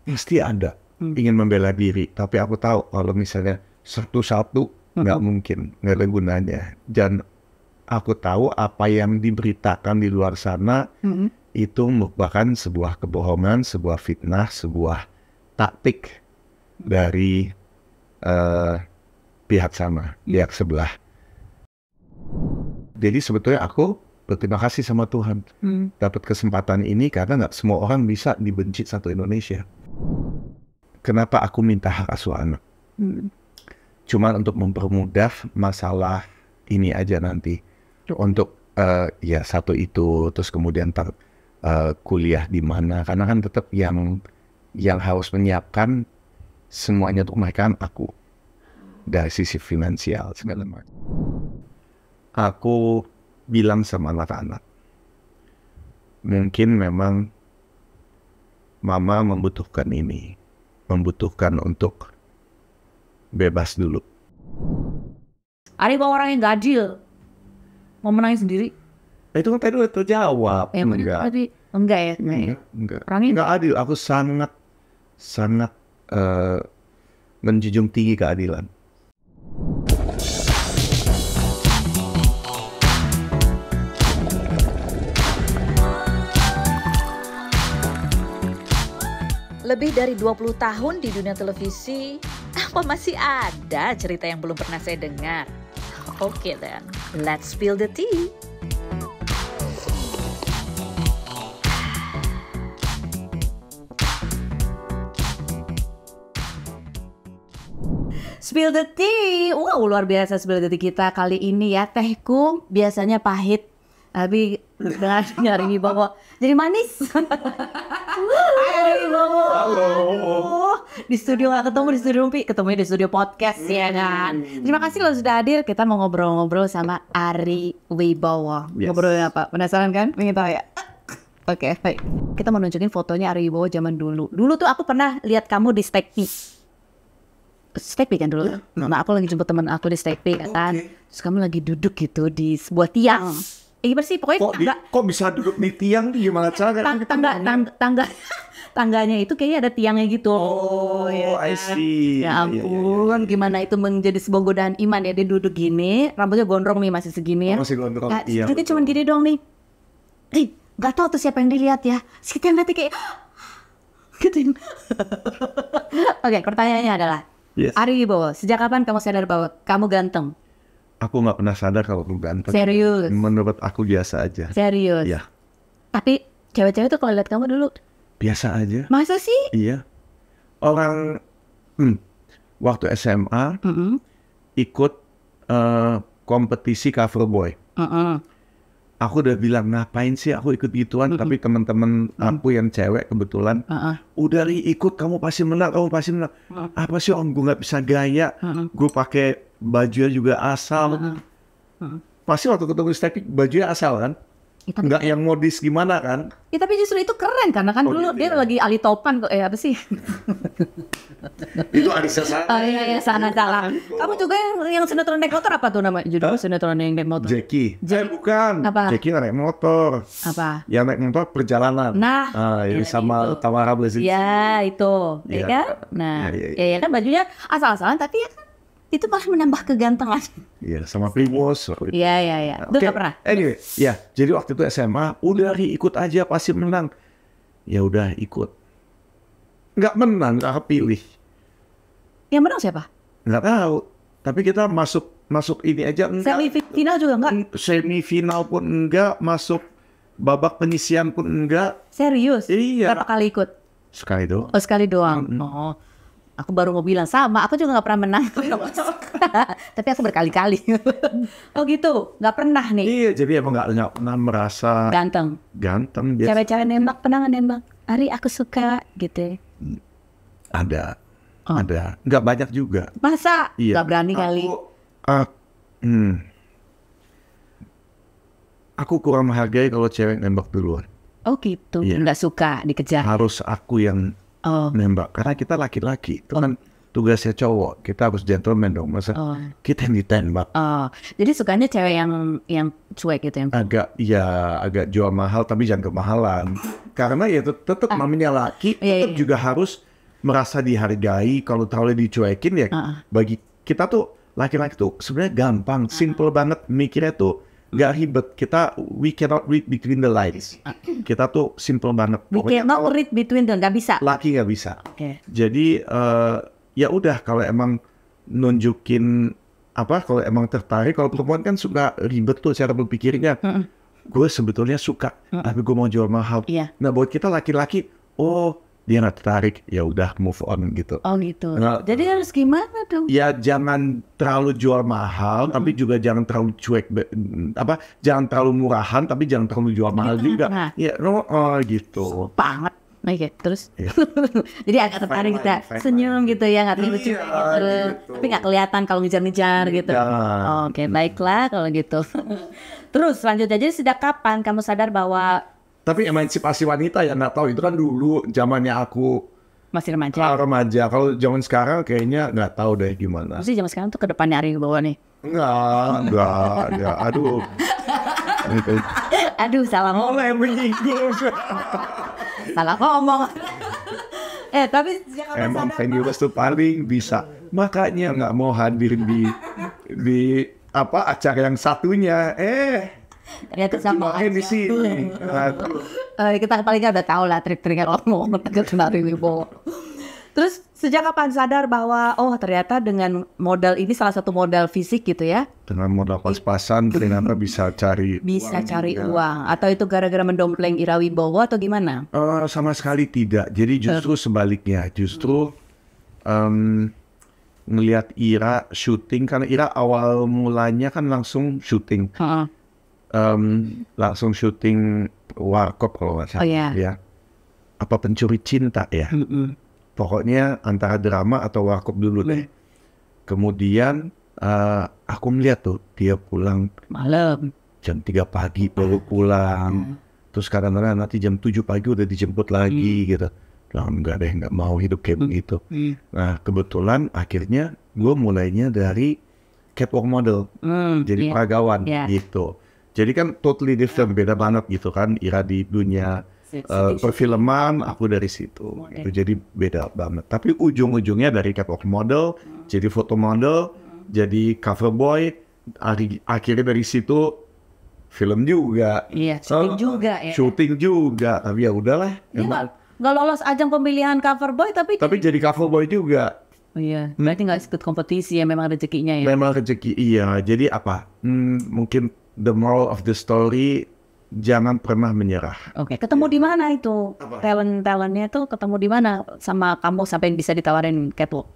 pasti ada ingin membela diri. Tapi aku tahu kalau misalnya satu-satu nggak mungkin, nggak ada gunanya. Dan aku tahu apa yang diberitakan di luar sana itu merupakan sebuah kebohongan, sebuah fitnah, sebuah taktik dari pihak sana, pihak sebelah. Jadi sebetulnya aku berterima kasih sama Tuhan dapat kesempatan ini karena nggak semua orang bisa dibenci satu Indonesia. Kenapa aku minta hak asuh anak? Cuma untuk mempermudah masalah ini aja nanti. Untuk ya satu itu, terus kemudian kuliah di mana? Karena kan tetap yang harus menyiapkan semuanya untuk mereka kan aku dari sisi finansial segala macam. Aku bilang sama anak-anak, mungkin memang mama membutuhkan ini, membutuhkan untuk bebas dulu. Ari bawa orang yang gak adil, mau menangin sendiri. Itu kan tadi udah terjawab. Enggak ya? Enggak. Orangnya Enggak adil. Aku sangat menjunjung tinggi keadilan. Lebih dari 20 tahun di dunia televisi, apa masih ada cerita yang belum pernah saya dengar? Oke then, let's spill the tea. Spill the tea. Wow, luar biasa spill the tea kita kali ini ya. Tehku biasanya pahit, tapi dengan nyari wibawa jadi manis. Hai wibawa. Halo. Di studio nggak ketemu, di studio Rumpi, ketemunya di studio podcast ya kan. Terima kasih lo sudah hadir. Kita mau ngobrol-ngobrol sama Ari Wibowo. Yes. Ngobrolnya apa? Penasaran kan? Pengen tahu ya? Oke, baik. Kita mau nunjukin fotonya Ari Wibowo zaman dulu. Dulu tuh aku pernah lihat kamu di Stekpi. Stekpi kan dulu. Nah, aku lagi jemput teman aku di Stekpi kan. Terus kamu lagi duduk gitu di sebuah tiang. Gimana sih? Pokoknya Kok bisa duduk di tiang? Gimana cara? tangganya itu kayaknya ada tiangnya gitu. Oh, I see. Ya ampun, gimana itu menjadi sebuah godaan iman ya. Dia duduk gini, rambutnya gondrong nih, masih segini ya. Masih gondrong, Nah, iya, duduknya cuma gini dong nih. Gak tahu tuh siapa yang dilihat ya. Sekitar nanti kayak gitu. Oke, pertanyaannya adalah, Yes. Ari Wibowo, sejak kapan kamu sadar bahwa kamu ganteng? Aku nggak pernah sadar kalau aku ganteng. Serius? Menurut aku biasa aja. Serius? Iya. Tapi cewek-cewek tuh kalau lihat kamu dulu, Biasa aja. masa sih? Iya. Orang waktu SMA ikut kompetisi cover boy. Aku udah bilang ngapain sih aku ikut gituan, tapi teman-teman aku yang cewek kebetulan udah ikut, kamu pasti menang, kamu pasti menang. Apa sih om, gue nggak bisa gaya, gue pakai bajunya juga asal. Pasti waktu ketemu Stepik bajunya asal kan, nggak yang modis gimana kan? Ya tapi justru itu keren karena kan dulu gitu dia ya. lagi Ali Topan kok, apa sih? Itu Anissa sana. Oh iya sana salah. Kamu juga yang sinetron naik motor apa tuh nama judul sinetron yang naik motor? Jackie. Bukan. Apa? Jackie naik motor. Apa? Yang naik motor perjalanan. Nah, ini ya, sama itu. Tamara Blazing. Ya itu, ya Iya. kan? Nah, Ya. ya kan bajunya asal-asalan tapi ya kan itu malah menambah kegantengan. Iya, sama Primus. Iya. Itu nggak pernah. Anyway, ya, jadi waktu itu SMA, udah ikut aja pasti menang. Ya udah ikut. Nggak menang, nggak kepilih. Yang menang siapa? Nggak tahu. Tapi kita masuk ini aja enggak. Semifinal juga enggak? Semifinal pun enggak, masuk babak penyisian pun enggak. Serius? Iya. Berapa kali ikut? Sekali doang. Oh sekali doang. Oh, aku baru mau bilang sama. Aku juga nggak pernah menang. Tapi aku berkali-kali. Oh gitu, nggak pernah nih. Iya, jadi emang nggak pernah merasa Ganteng. biasa. Cewek-cewek nembak, pernah nggak nembak? Ari aku suka gitu. Ada. Oh. Ada. Nggak banyak juga. Masa? Iya. Nggak berani kali. Aku kurang menghargai kalau cewek nembak duluan. Oh gitu, Iya. nggak suka dikejar. Harus aku yang Oh. nembak. Karena kita laki-laki. Itu kan tugasnya cowok. Kita harus gentleman dong. Masa kita yang ditembak. Oh, jadi sukanya cewek yang cuek gitu yang. Agak jual mahal tapi jangan kemahalan. Karena ya tetap namanya laki, Iya, tetap iya. juga harus merasa dihargai. Kalau terlalu dicuekin ya bagi kita tuh laki-laki tuh sebenarnya gampang, simple banget mikirnya tuh, nggak ribet. We cannot read between the lines. Kita tuh simple banget. We cannot read between the, nggak bisa. Laki nggak bisa. Jadi ya udah, kalau emang nunjukin kalau emang tertarik, kalau perempuan kan suka ribet tuh cara berpikirnya. Gue sebetulnya suka, tapi gue mau jual mahal. Nah buat kita laki-laki, dia nggak tertarik, ya udah move on gitu. Oh gitu. Nah, jadi harus gimana dong? Ya jangan terlalu jual mahal, tapi juga jangan terlalu cuek, jangan terlalu murahan, tapi jangan terlalu jual mahal juga. Ya gitu. Banget. Oke, terus jadi agak tertarik kita senyum gitu ya, nggak lucu gitu. Tapi nggak kelihatan kalau ngejar-ngejar gitu. Oke, baiklah kalau gitu. Terus selanjutnya, jadi sejak kapan kamu sadar bahwa? Tapi emansipasi wanita ya nggak tahu, itu kan dulu zamannya aku masih remaja. Remaja. Kalau zaman sekarang kayaknya nggak tahu deh gimana. Terus zaman sekarang tuh ke depannya Ari Wibowo nih? Enggak. Aduh, salah ngomong. Mulai menyinggung. Salah ngomong. Tapi emang Fendi West tuh paling bisa. Makanya nggak mau hadir di acara yang satunya. Ternyata sama di sini. Kita paling nggak udah tahu lah trik-triknya ngomong tentang Ari Wibowo. Terus sejak kapan sadar bahwa ternyata dengan modal ini, salah satu modal fisik gitu ya? Dengan modal pas-pasan ternyata bisa cari uang. Atau itu gara-gara mendompleng Ira Wibowo atau gimana? Sama sekali tidak. Jadi justru sebaliknya. Justru ngelihat Ira syuting, karena Ira awal mulanya kan langsung syuting. Langsung syuting Warkop kalau nggak salah. Ya. Apa Pencuri Cinta ya? Pokoknya antara drama atau Warkop dulu deh. Kemudian aku melihat tuh dia pulang malam jam 3 pagi baru pulang. Terus kadang-kadang nanti jam 7 pagi udah dijemput lagi gitu. Nah, enggak deh, nggak mau hidup kayak begitu. Nah kebetulan akhirnya gue mulainya dari catwalk model. Jadi peragawan gitu. Jadi kan totally different, beda banget gitu kan. Ira di dunia perfilman, aku dari situ. Itu jadi beda banget. Tapi ujung-ujungnya dari catwalk model, jadi foto model, jadi cover boy. Akhirnya dari situ film juga. Iya, syuting juga ya. Syuting juga, tapi ya udahlah. Nggak lolos ajang pemilihan cover boy, tapi jadi cover boy juga. Iya, berarti nggak ikut kompetisi ya, memang rezekinya ya. Memang rezeki, iya. Jadi mungkin the moral of the story, jangan pernah menyerah. Oke, ketemu di mana itu? Talent-talentnya tuh ketemu di mana sama kamu sampai bisa ditawarin catwalk?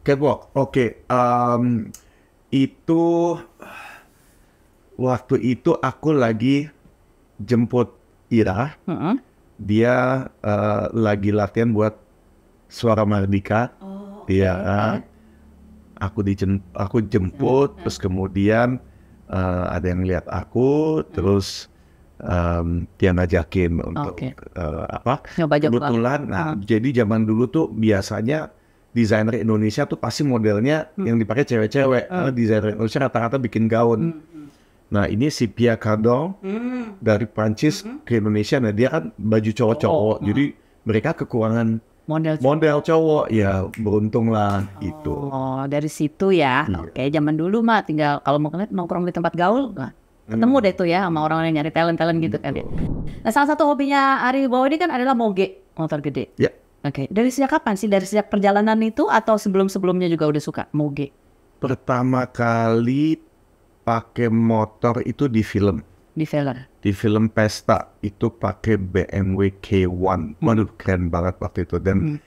Oke. Itu waktu itu aku lagi jemput Ira. Dia lagi latihan buat Suara Mardika. Aku jemput, terus kemudian ada yang lihat aku, terus dia ngajakin untuk kebetulan. Jadi zaman dulu tuh biasanya desainer Indonesia tuh pasti modelnya yang dipakai cewek-cewek. Karena desainer Indonesia rata-rata bikin gaun. Nah ini si Pia Cardon dari Prancis ke Indonesia. Nah dia kan baju cowok-cowok, jadi mereka kekurangan model cowok, ya beruntung lah itu. Dari situ ya. Oke, zaman dulu mah tinggal kalau mau nongkrong di tempat gaul, ketemu deh tuh ya sama orang-orang yang nyari talent gitu kan. Nah salah satu hobinya Ari Wibowo ini kan adalah moge, motor gede. Ya. Oke, dari sejak kapan sih? Dari sejak perjalanan itu atau sebelum-sebelumnya juga udah suka moge? Pertama kali pakai motor itu di film. Di film Pesta itu pakai BMW K1. Waduh keren banget waktu itu. Dan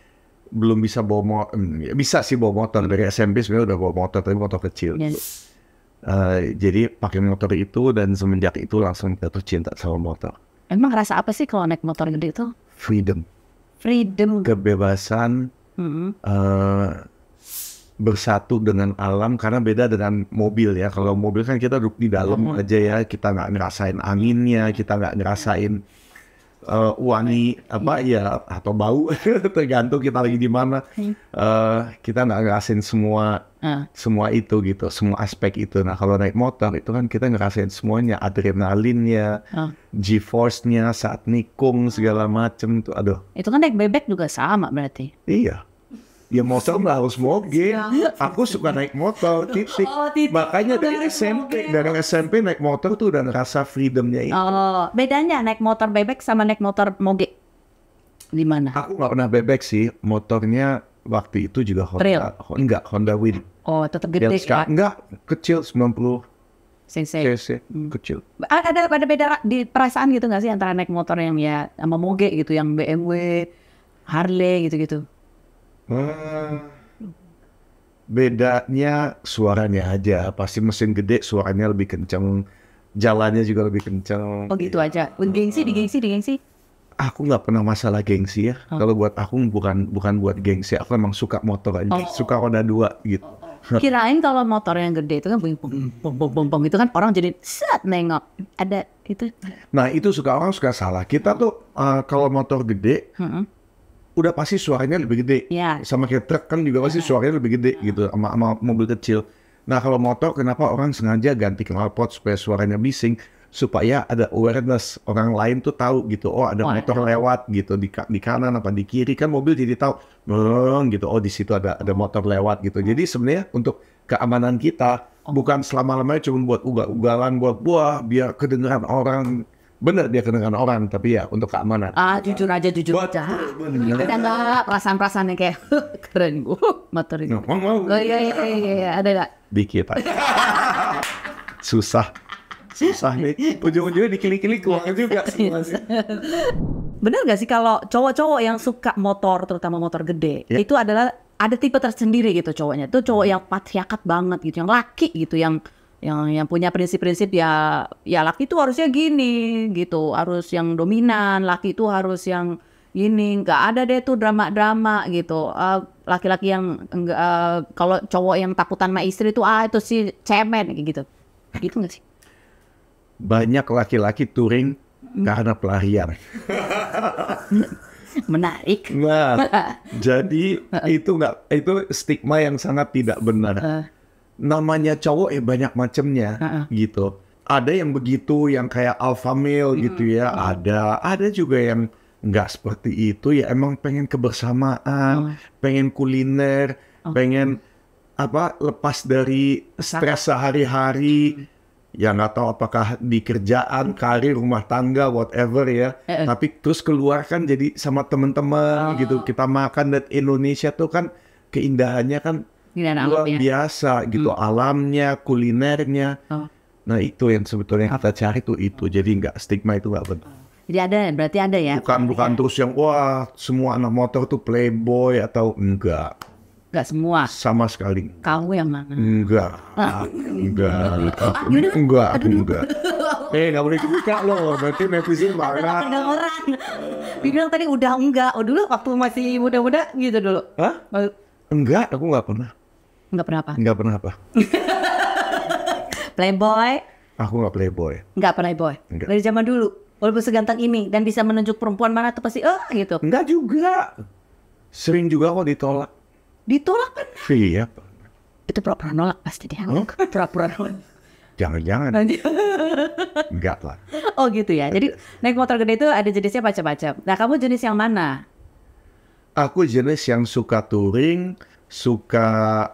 belum bisa bawa motor. Bisa sih bawa motor. Dari SMP sebenarnya udah bawa motor, tapi motor kecil. Jadi pakai motor itu, dan semenjak itu langsung jatuh cinta sama motor. Emang rasa apa sih kalau naik motor gede itu? Freedom. Kebebasan. Bersatu dengan alam, karena beda dengan mobil ya. Kalau mobil kan kita duduk di dalam aja ya, kita nggak ngerasain anginnya, kita nggak ngerasain wangi atau bau tergantung kita lagi di mana. Kita nggak ngerasain semua itu gitu, semua aspek itu. Nah kalau naik motor itu kan kita ngerasain semuanya, adrenalinnya, G-force-nya saat nikung segala macem tuh, aduh. Itu kan naik bebek juga sama berarti? Iya. Ya motor nggak harus moge. Aku suka naik motor, titik. Makanya dari SMP naik motor tuh udah ngerasa freedomnya itu. Oh, bedanya naik motor bebek sama naik motor moge di mana? Aku nggak pernah bebek sih, motornya waktu itu juga Honda Win. Oh, tetap gede ya? Enggak, kecil 90 cc. Kecil. Ada beda di perasaan gitu nggak sih antara naik motor yang ya sama moge gitu, yang BMW, Harley gitu-gitu? Bedanya suaranya aja, pasti mesin gede suaranya lebih kenceng, jalannya juga lebih kenceng. Oh gitu aja. Gengsi. Aku nggak pernah masalah gengsi ya. Kalau buat aku bukan buat gengsi, aku emang suka motor aja, suka roda 2 gitu. Kirain kalau motor yang gede itu kan bong itu kan orang jadi set nengok. Ada itu. Nah itu orang suka salah. Kita tuh kalau motor gede, udah pasti suaranya lebih gede. Sama kayak truk kan juga pasti suaranya lebih gede gitu, sama mobil kecil. Nah kalau motor, kenapa orang sengaja ganti knalpot supaya suaranya bising, supaya ada awareness, orang lain tuh tahu gitu, oh ada motor lewat gitu di kanan apa di kiri, kan mobil jadi tahu gitu, oh di situ ada motor lewat gitu. Jadi sebenarnya untuk keamanan kita bukan selama-lamanya cuma buat ugal-ugalan, buat biar kedengaran orang. Bener dia kedengaran orang, tapi ya untuk keamanan. Jujur aja. Ada nggak perasaan-perasaan yang kayak keren gue motor ini? Oh iya, ada nggak? Dikit aja. Susah nih, ujung-ujungnya dikili-kili keluar juga. Bener gak sih kalau cowok-cowok yang suka motor, terutama motor gede, itu adalah ada tipe tersendiri gitu cowoknya. Itu cowok yang patriarkat banget gitu, yang laki gitu, yang punya prinsip-prinsip ya laki itu harusnya gini gitu, harus yang dominan, laki itu harus yang gini, nggak ada deh tuh drama-drama gitu. Laki-laki yang kalau cowok yang takutan sama istri tuh itu sih cemen gitu nggak sih? Banyak laki-laki touring karena pelarian. Menarik. Nah, jadi itu stigma yang sangat tidak benar. Namanya cowok banyak macamnya gitu. Ada yang begitu, yang kayak alpha male gitu ya. Ada juga yang nggak seperti itu ya. Emang pengen kebersamaan, pengen kuliner, pengen lepas dari stres sehari-hari. Ya nggak tahu apakah di kerjaan, karir, rumah tangga, whatever ya. Tapi terus keluar kan jadi sama teman-teman gitu. Kita makan, dan Indonesia tuh kan keindahannya kan luar biasa gitu, alamnya, kulinernya. Nah itu yang sebetulnya kita cari tuh itu. Jadi nggak, stigma itu nggak benar. Jadi berarti ada ya? Bukan terus yang wah semua anak motor tuh playboy atau enggak. Enggak semua. Sama sekali. Kamu yang mana? Enggak. Nggak boleh dibuka loh, berarti netizen marah. Ada orang bilang tadi udah enggak. Dulu waktu masih muda-muda gitu dulu. Hah? Enggak, aku nggak pernah. Nggak pernah apa? Nggak pernah apa? Playboy? Aku nggak playboy. Nggak playboy? Enggak. Dari zaman dulu? Walaupun seganteng ini dan bisa menunjuk perempuan mana tuh pasti gitu? Enggak juga. Sering juga kok ditolak. Ditolak kan? Iya. Itu pura-pura nolak pasti dia. Pura-pura nolak. Jangan. Enggak lah. Oh gitu ya. Jadi naik motor gede itu ada jenisnya macam-macam. Nah kamu jenis yang mana? Aku jenis yang suka touring, suka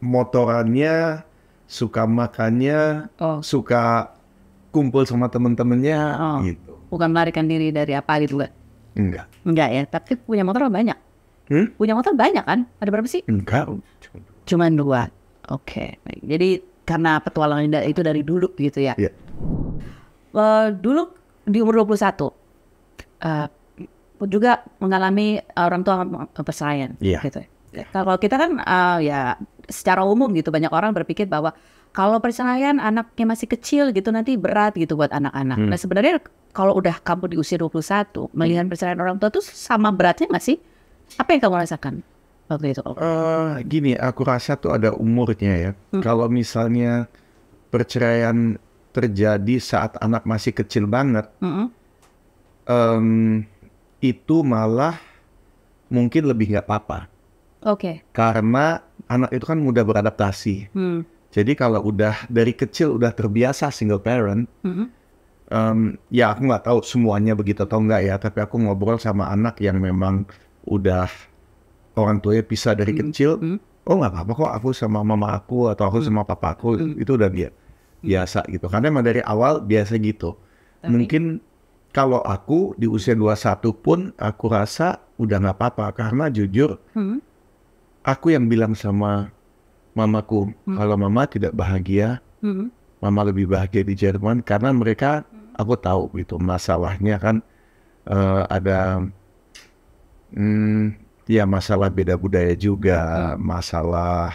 motorannya, suka makannya, suka kumpul sama temen-temennya gitu. Bukan melarikan diri dari apa gitu kan? Enggak ya, tapi punya motor banyak. Punya motor banyak kan? Ada berapa sih? Enggak. Cuma 2. Oke. Jadi karena petualangan itu dari dulu gitu ya? Iya. Dulu di umur 21 juga mengalami orang tua perceraian. Gitu. Kalau kita kan ya secara umum gitu, banyak orang berpikir bahwa kalau perceraian anaknya masih kecil gitu nanti berat gitu buat anak-anak. Nah sebenarnya kalau udah kamu di usia 21 melihat perceraian orang tua tuh sama beratnya nggak sih? Apa yang kamu rasakan waktu itu? Gini, aku rasa tuh ada umurnya ya. Kalau misalnya perceraian terjadi saat anak masih kecil banget, itu malah mungkin lebih nggak apa-apa. Karena anak itu kan mudah beradaptasi. Jadi kalau udah dari kecil udah terbiasa single parent, ya aku nggak tahu semuanya begitu atau enggak ya, tapi aku ngobrol sama anak yang memang udah orang tuanya pisah dari kecil, oh nggak apa-apa kok aku sama mama aku atau aku sama papa aku, itu udah biasa gitu. Karena emang dari awal biasa gitu. Mungkin kalau aku di usia 21 pun aku rasa udah nggak apa-apa, karena jujur aku yang bilang sama mamaku kalau mama tidak bahagia, mama lebih bahagia di Jerman, karena mereka aku tahu gitu masalahnya kan ada ya masalah beda budaya juga, masalah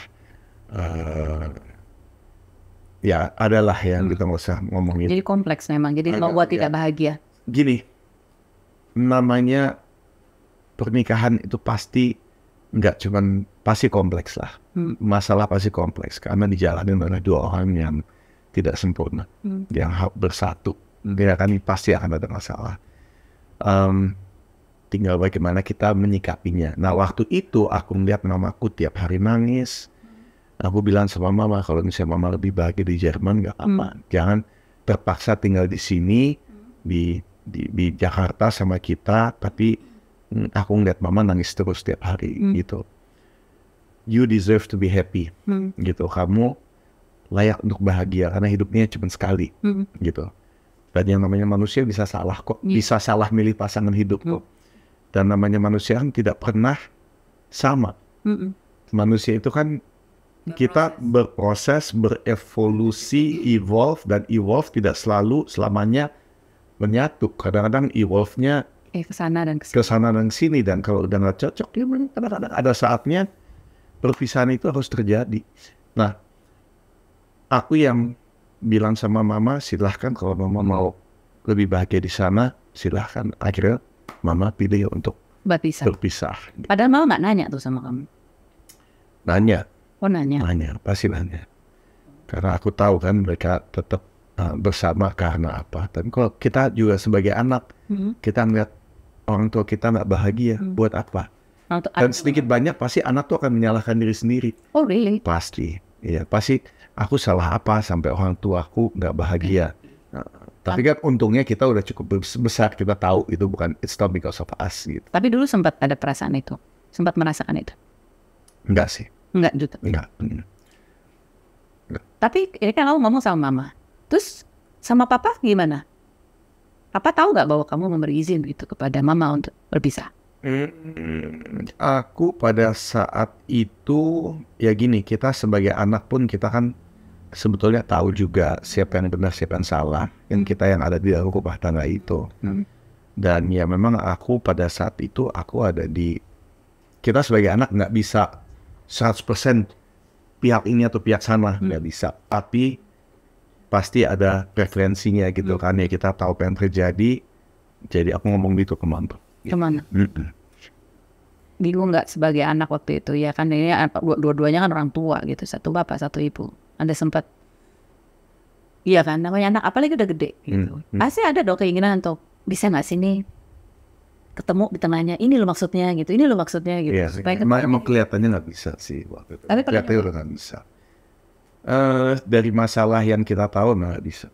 ya adalah yang kita nggak usah ngomongin. Jadi kompleks memang, jadi membuat tidak bahagia. Gini, namanya pernikahan itu pasti nggak cuman, pasti kompleks lah. Masalah pasti kompleks karena dijalanin oleh dua orang yang tidak sempurna, yang bersatu. Ya kan pasti akan ada masalah. Tinggal bagaimana kita menyikapinya. Nah waktu itu aku melihat mamaku tiap hari nangis. Aku bilang sama mama, kalau misalnya mama lebih bahagia di Jerman nggak apa-apa. Jangan terpaksa tinggal di sini, di Jakarta sama kita, tapi aku ngeliat mama nangis terus tiap hari gitu. You deserve to be happy gitu. Kamu layak untuk bahagia karena hidupnya cuma sekali gitu. Dan yang namanya manusia bisa salah kok, bisa salah milih pasangan hidup kok. Dan namanya manusia kan tidak pernah sama. Manusia itu kan kita berproses, berevolusi, evolve, dan evolve tidak selalu selamanya menyatu. Kadang-kadang evolve-nya Kesana dan sini, dan kalau udah nggak cocok, ya kadang-kadang ada saatnya perpisahan itu harus terjadi. Nah, aku yang bilang sama mama, silahkan kalau mama mau lebih bahagia di sana, silahkan. Akhirnya mama pilih untuk berpisah. Padahal mama nggak nanya tuh sama kamu. Nanya. Oh nanya. Pasti nanya. Karena aku tahu kan mereka tetap bersama karena apa. Tapi kalau kita juga sebagai anak, kita ngeliat orang tua kita nggak bahagia, buat apa? Dan sedikit banyak pasti anak tuh akan menyalahkan diri sendiri. Oh really? Pasti. Iya, pasti aku salah apa sampai orang tuaku nggak bahagia. Tapi kan untungnya kita udah cukup besar, kita tahu itu bukan, it's not because of us gitu. Tapi dulu sempat ada perasaan itu? Sempat merasakan itu? Enggak sih. Enggak juga? Enggak. Tapi ini kan kamu ngomong sama mama. Terus sama papa gimana? Papa tahu nggak bahwa kamu memberi izin gitu kepada mama untuk berpisah? Aku pada saat itu, ya gini, kita sebagai anak pun kita kan sebetulnya tahu juga siapa yang benar, siapa yang salah. Yang kita yang ada di dalam rumah tangga itu. Dan ya memang aku pada saat itu, aku ada di, kita sebagai anak nggak bisa 100% pihak ini atau pihak sana, nggak bisa. Tapi pasti ada preferensinya gitu kan, ya kita tahu apa yang terjadi. Jadi aku ngomong gitu ke mama. Kemana? Bingung nggak sebagai anak waktu itu ya kan, ini dua-duanya kan orang tua gitu, satu bapak satu ibu. Anda sempat, iya kan, namanya anak apalagi udah gede gitu. Pasti ada dong keinginan untuk bisa nggak sih nih ketemu di tengahnya, ini lo maksudnya gitu, ini lo maksudnya gitu. Iya, emang kelihatannya nggak bisa sih waktu itu. Tapi kelihatannya udah nggak bisa. Dari masalah yang kita tahu nggak bisa.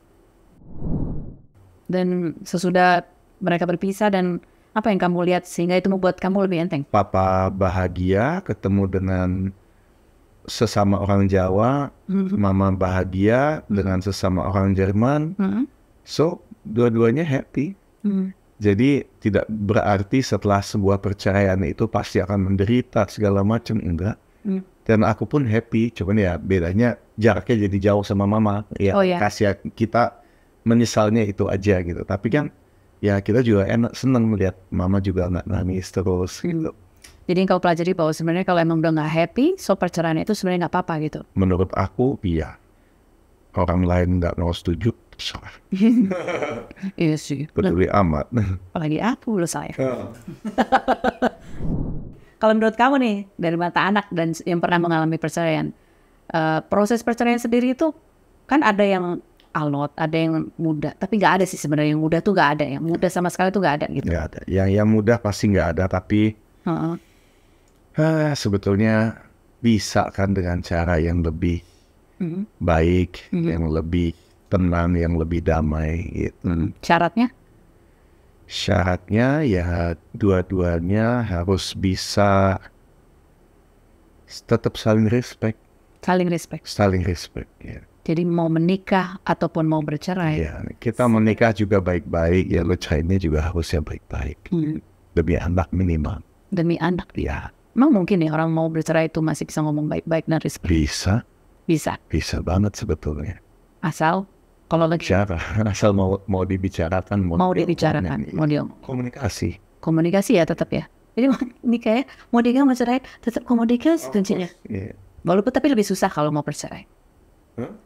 Dan sesudah mereka berpisah, dan apa yang kamu lihat sehingga itu membuat kamu lebih enteng? Papa bahagia ketemu dengan sesama orang Jawa, mama bahagia dengan sesama orang Jerman. So dua-duanya happy. Jadi tidak berarti setelah sebuah perceraian itu pasti akan menderita segala macam, enggak. Dan aku pun happy, cuman ya bedanya jaraknya jadi jauh sama mama. Ya, kasih kita menyesalnya itu aja gitu. Tapi kan ya kita juga senang melihat mama juga nggak nangis terus gitu. Jadi kau pelajari bahwa sebenarnya kalau emang udah nggak happy, so perceraian itu sebenarnya nggak apa-apa gitu. Menurut aku iya. Orang lain nggak mau setuju, salah. Iya sih. Peduli amat. Apalagi aku loh saya. Kalau menurut kamu nih, dari mata anak dan yang pernah mengalami perceraian, proses perceraian sendiri itu kan ada yang alot, ada yang mudah, tapi nggak ada sih sebenarnya yang mudah tuh nggak ada, yang mudah sama sekali tuh nggak ada gitu. Nggak ada, yang mudah pasti nggak ada, tapi sebetulnya bisa kan dengan cara yang lebih baik, yang lebih tenang, yang lebih damai gitu. Syaratnya? Syaratnya ya dua-duanya harus bisa tetap saling respect. Saling respect. Saling respect, ya. Jadi mau menikah ataupun mau bercerai. Ya, kita menikah juga baik-baik, ya lo cerainya juga harusnya baik-baik. Demi anak minimal. Demi anak. Ya. Emang mungkin ya orang mau bercerai itu masih bisa ngomong baik-baik dan respect? Bisa. Bisa Banget sebetulnya. asal kalau lagi Bicara, asal mau dibicarakan. mau dibicarakan, mau dia komunikasi ya tetap ya. Jadi ini kayak mau nikah mau cerai tetap komunikasi kuncinya. Iya. Walaupun tapi lebih susah kalau mau bercerai.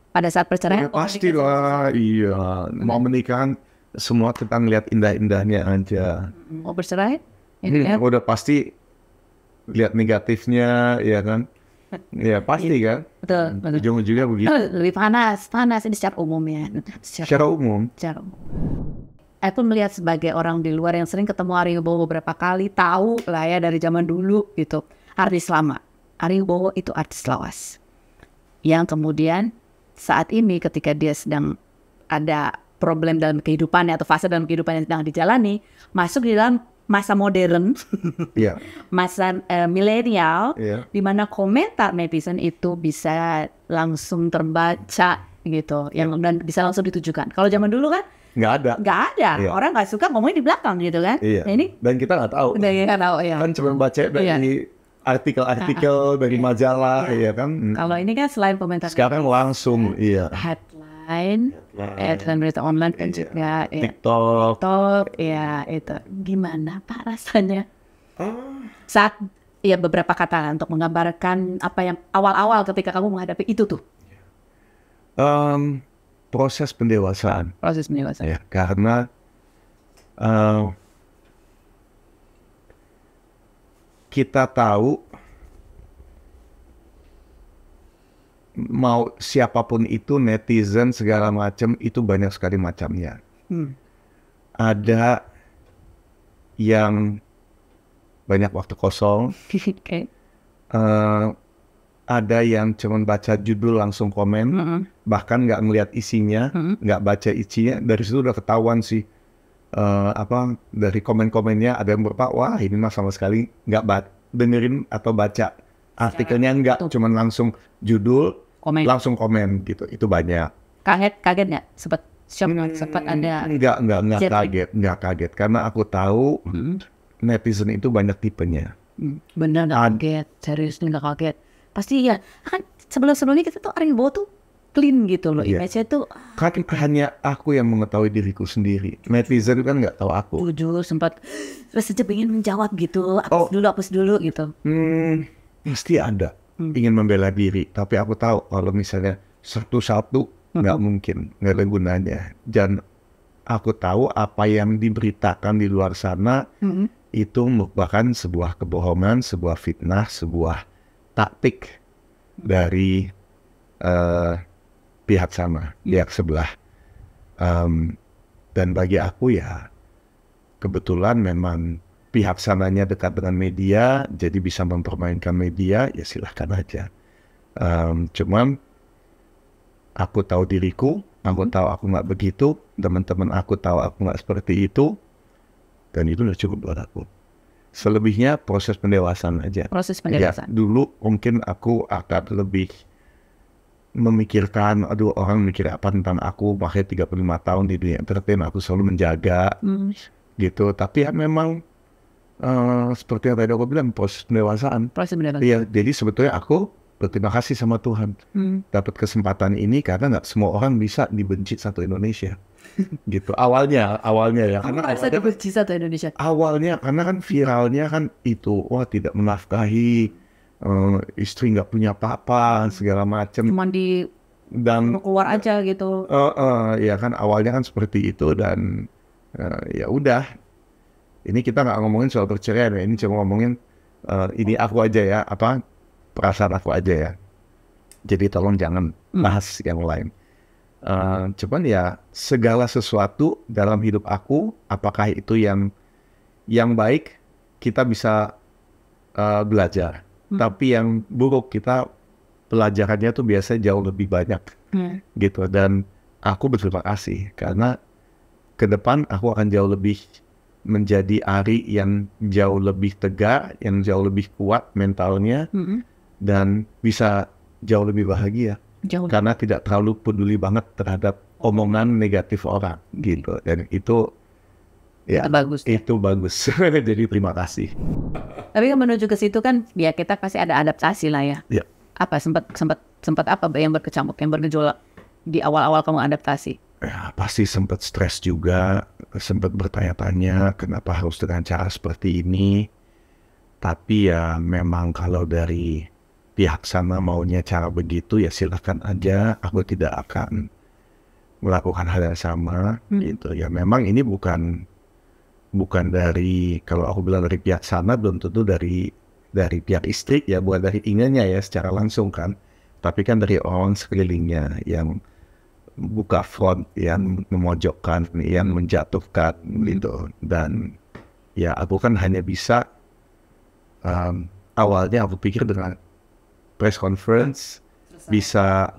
Pada saat perceraian Pasti lah, iya. Mau menikah kan semua kita ngeliat indah-indahnya aja. mau bercerai Udah pasti lihat negatifnya, ya kan? Ya pasti kan. betul. Ujung-ujungnya begitu. Lebih panas ini secara umum ya. Secara umum. Aku melihat sebagai orang di luar yang sering ketemu Ari Wibowo beberapa kali, tahu lah ya dari zaman dulu gitu. Artis lama. Ari Wibowo itu artis lawas. Yang kemudian saat ini ketika dia sedang ada problem dalam kehidupannya atau fase dalam kehidupannya yang sedang dijalani, masuk di dalam masa modern, masa milenial, di mana komentar netizen itu bisa langsung terbaca gitu, dan bisa langsung ditujukan. Kalau zaman dulu kan nggak ada. Orang nggak suka ngomongin di belakang gitu kan. Nah, ini dan kita nggak tahu. Kan cuma baca dari artikel-artikel dari majalah, ya kan. Kalau ini kan selain komentar sekarang langsung headline berita online kan juga TikTok ya itu gimana Pak rasanya saat beberapa kata untuk menggambarkan apa yang awal-awal ketika kamu menghadapi itu tuh. Proses pendewasaan ya, karena kita tahu mau siapapun itu, netizen segala macam itu banyak sekali macamnya. Ada yang banyak waktu kosong, ada yang cuma baca judul langsung komen, bahkan nggak ngelihat isinya, nggak baca isinya, dari situ udah ketahuan sih. Dari komen-komennya ada yang berupa, wah ini mah sama sekali nggak dengerin atau baca artikelnya, nggak, cuman langsung judul, langsung komen gitu. Itu banyak. Kaget nggak? Sempat ada? Nggak kaget karena aku tahu netizen itu banyak tipenya. Bener nggak kaget, serius nggak kaget. Pasti ya, kan sebelum-sebelumnya kita tuh Ari Wibowo tuh clean gitu loh, image-nya tuh. Kan hanya aku yang mengetahui diriku sendiri. Netizen kan nggak tahu aku. Jujur sempat saja ingin menjawab gitu, hapus dulu gitu. Pasti ada ingin membela diri, tapi aku tahu kalau misalnya satu-satu nggak mungkin, nggak ada gunanya. Dan aku tahu apa yang diberitakan di luar sana itu merupakan sebuah kebohongan, sebuah fitnah, sebuah taktik dari pihak sana, pihak sebelah. Dan bagi aku ya kebetulan memang pihak sananya dekat dengan media, jadi bisa mempermainkan media, ya silahkan aja. Cuman aku tahu diriku, aku tahu aku nggak begitu, teman-teman aku tahu aku nggak seperti itu, dan itu udah cukup buat aku. Selebihnya proses pendewasaan aja. Ya, dulu mungkin aku akan lebih memikirkan, aduh orang mikir apa tentang aku, makanya 35 tahun di dunia entertain aku selalu menjaga gitu. Tapi ya memang seperti yang tadi aku bilang, proses pendewasaan. Ya, jadi sebetulnya aku berterima kasih sama Tuhan dapat kesempatan ini, karena nggak semua orang bisa dibenci satu Indonesia. Gitu awalnya ya, karena bisa dibenci satu Indonesia. Awalnya karena kan viralnya kan itu, wah tidak menafkahi, istri nggak punya apa-apa segala macam. Cuman dan keluar aja gitu. Ya kan awalnya kan seperti itu, dan ya udah. Ini kita nggak ngomongin soal perceraian ya, ini cuma ngomongin ini aku aja ya, perasaan aku aja ya. Jadi tolong jangan bahas yang lain. Cuman ya segala sesuatu dalam hidup aku, apakah itu yang baik kita bisa belajar, tapi yang buruk kita pelajarannya tuh biasanya jauh lebih banyak gitu. Dan aku berterima kasih karena ke depan aku akan jauh lebih menjadi Ari yang jauh lebih tegar, yang jauh lebih kuat mentalnya, dan bisa jauh lebih bahagia Jauh. karena tidak terlalu peduli banget terhadap omongan negatif orang gitu. Dan itu ya Itu bagus. Itu bagus. Jadi terima kasih. Tapi kan menuju ke situ kan ya kita pasti ada adaptasi lah ya. Ya. Apa sempat apa yang berkecamuk, yang bergejolak di awal-awal kamu adaptasi? Ya, pasti sempat stres juga, sempat bertanya-tanya kenapa harus dengan cara seperti ini. Tapi ya memang kalau dari pihak sana maunya cara begitu ya silakan aja. Aku tidak akan melakukan hal yang sama gitu. Ya memang ini bukan dari, kalau aku bilang dari pihak sana belum tentu dari pihak istri ya, bukan dari inginnya ya secara langsung kan. Tapi kan dari orang sekelilingnya yang buka front, yang memojokkan, yang menjatuhkan gitu. Dan ya aku kan hanya bisa awalnya aku pikir dengan press conference bisa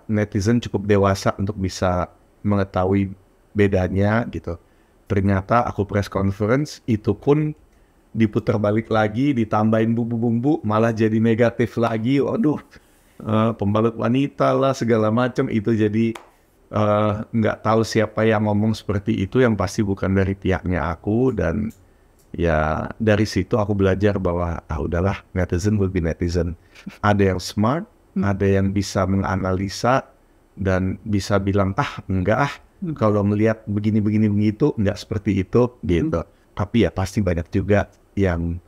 netizen cukup dewasa untuk bisa mengetahui bedanya gitu. Ternyata aku press conference itu pun diputar balik lagi, ditambahin bumbu-bumbu, malah jadi negatif lagi. Waduh, pembalut wanita lah segala macam itu. Jadi nggak tahu siapa yang ngomong seperti itu, yang pasti bukan dari pihaknya aku. Dan ya dari situ aku belajar bahwa udahlah, netizen will be netizen. Ada yang smart, ada yang bisa menganalisa dan bisa bilang enggak kalau melihat begini begitu enggak seperti itu gitu. Tapi ya pasti banyak juga yang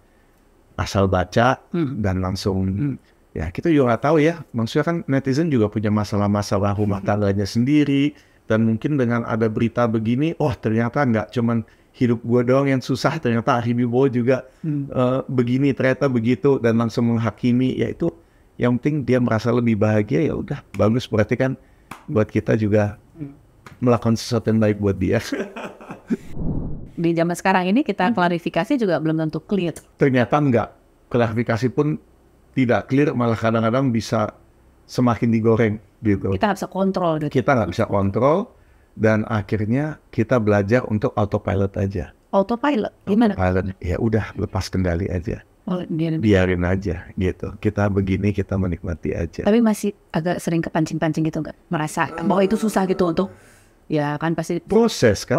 asal baca dan langsung ya kita juga nggak tahu ya. Maksudnya kan netizen juga punya masalah-masalah rumah tangganya sendiri, dan mungkin dengan ada berita begini, ternyata nggak cuman hidup gue doang yang susah, ternyata Ariwibowo juga begini, ternyata begitu, dan langsung menghakimi. Ya itu yang penting dia merasa lebih bahagia, ya udah bagus, berarti kan buat kita juga melakukan sesuatu yang baik buat dia. Di zaman sekarang ini kita klarifikasi juga belum tentu clear. Ternyata enggak, klarifikasi pun tidak clear, malah kadang-kadang bisa semakin digoreng gitu. Kita bisa kontrol gitu. Kita nggak bisa kontrol, dan akhirnya kita belajar untuk autopilot aja. Autopilot gimana? Autopilot, ya udah lepas kendali aja. Biarin aja gitu. Kita begini, kita menikmati aja. Tapi masih agak sering kepancing-pancing gitu nggak? Merasa bahwa itu susah gitu untuk, ya kan pasti proses kan?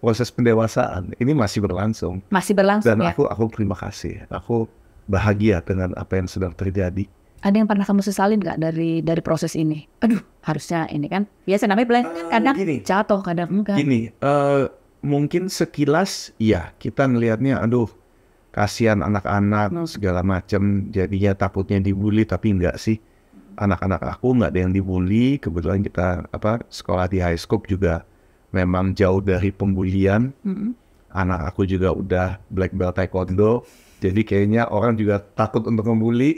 Proses pendewasaan ini masih berlangsung. Masih berlangsung. Dan ya? aku terima kasih. Aku bahagia dengan apa yang sedang terjadi. Ada yang pernah kamu sesalin nggak dari proses ini? Aduh, harusnya ini kan biasa namanya blank, kadang jatuh, kadang enggak. Gini, mungkin sekilas ya kita ngelihatnya, aduh kasihan anak-anak segala macam, jadinya takutnya dibully, tapi enggak sih. Anak-anak aku nggak ada yang dibully. Kebetulan kita sekolah di high school juga memang jauh dari pembulian. Anak aku juga udah black belt taekwondo, jadi kayaknya orang juga takut untuk membuli.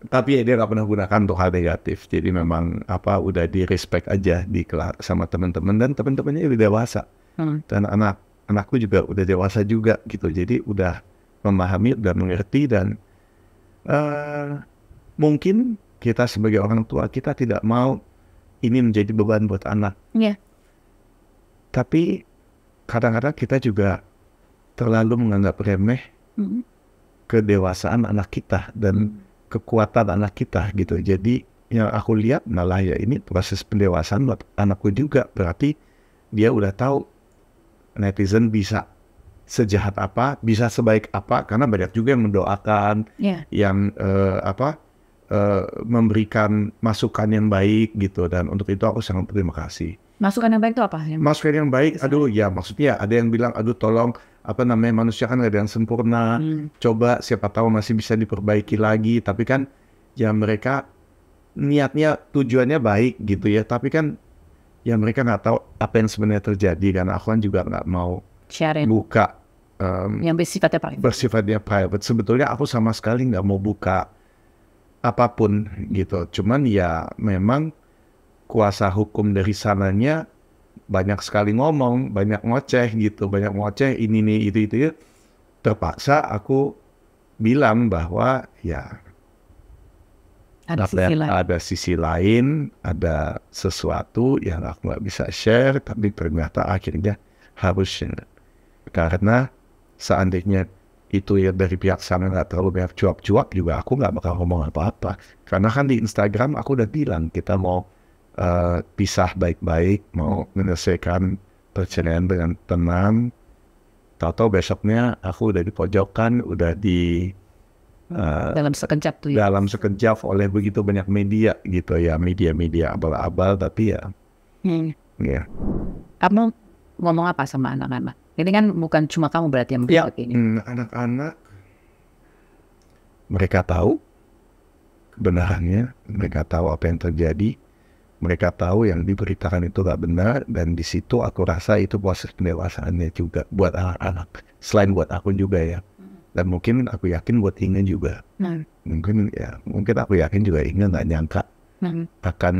Tapi ya dia nggak pernah gunakan untuk hal negatif. Jadi memang udah di respect aja di kelas sama teman-teman, dan teman-temannya udah dewasa. Dan anakku juga udah dewasa juga gitu. Jadi udah memahami dan mengerti, dan mungkin kita sebagai orang tua kita tidak mau ini menjadi beban buat anak. Yeah. Tapi kadang-kadang kita juga terlalu menganggap remeh kedewasaan anak kita dan kekuatan anak kita gitu. Jadi yang aku lihat malah ya ini proses pendewasaan buat anakku juga. Berarti dia udah tahu netizen bisa sejahat apa, bisa sebaik apa, karena banyak juga yang mendoakan, yang memberikan masukan yang baik gitu. Dan untuk itu aku sangat berterima kasih. Masukan yang baik itu apa? Masukan yang baik, ya maksudnya ada yang bilang, tolong manusia kan gak ada yang sempurna, coba siapa tahu masih bisa diperbaiki lagi. Tapi kan ya mereka niatnya, tujuannya baik gitu ya, tapi kan ya mereka nggak tahu apa yang sebenarnya terjadi. Karena aku kan juga nggak mau buka yang bersifatnya private. Sebetulnya aku sama sekali nggak mau buka apapun gitu. Cuman ya memang kuasa hukum dari sananya banyak sekali ngomong, banyak ngoceh gitu, ini nih itu ya. Terpaksa aku bilang bahwa ya ada sisi lain, ada sesuatu yang aku nggak bisa share, tapi ternyata akhirnya harus share. Karena seandainya itu ya dari pihak sana nggak terlalu banyak cuap-cuap juga, aku nggak bakal ngomong apa-apa. Karena kan di Instagram aku udah bilang kita mau pisah baik-baik, mau menyelesaikan perceraian dengan tenang. Tahu-tahu besoknya aku udah di pojokan, udah di dalam sekejap tuh ya. dalam sekejap oleh begitu banyak media gitu ya, media-media abal-abal, tapi ya, ya. Kamu ngomong apa sama anak-anak? Ini kan bukan cuma kamu berarti yang Ya, begini. anak-anak mereka tahu kebenarannya, mereka tahu apa yang terjadi, mereka tahu yang diberitakan itu gak benar, dan di situ aku rasa itu proses pendewasaannya juga buat anak-anak, selain buat aku juga ya, dan mungkin aku yakin buat Inge juga, mungkin aku yakin juga Inge nggak nyangka akan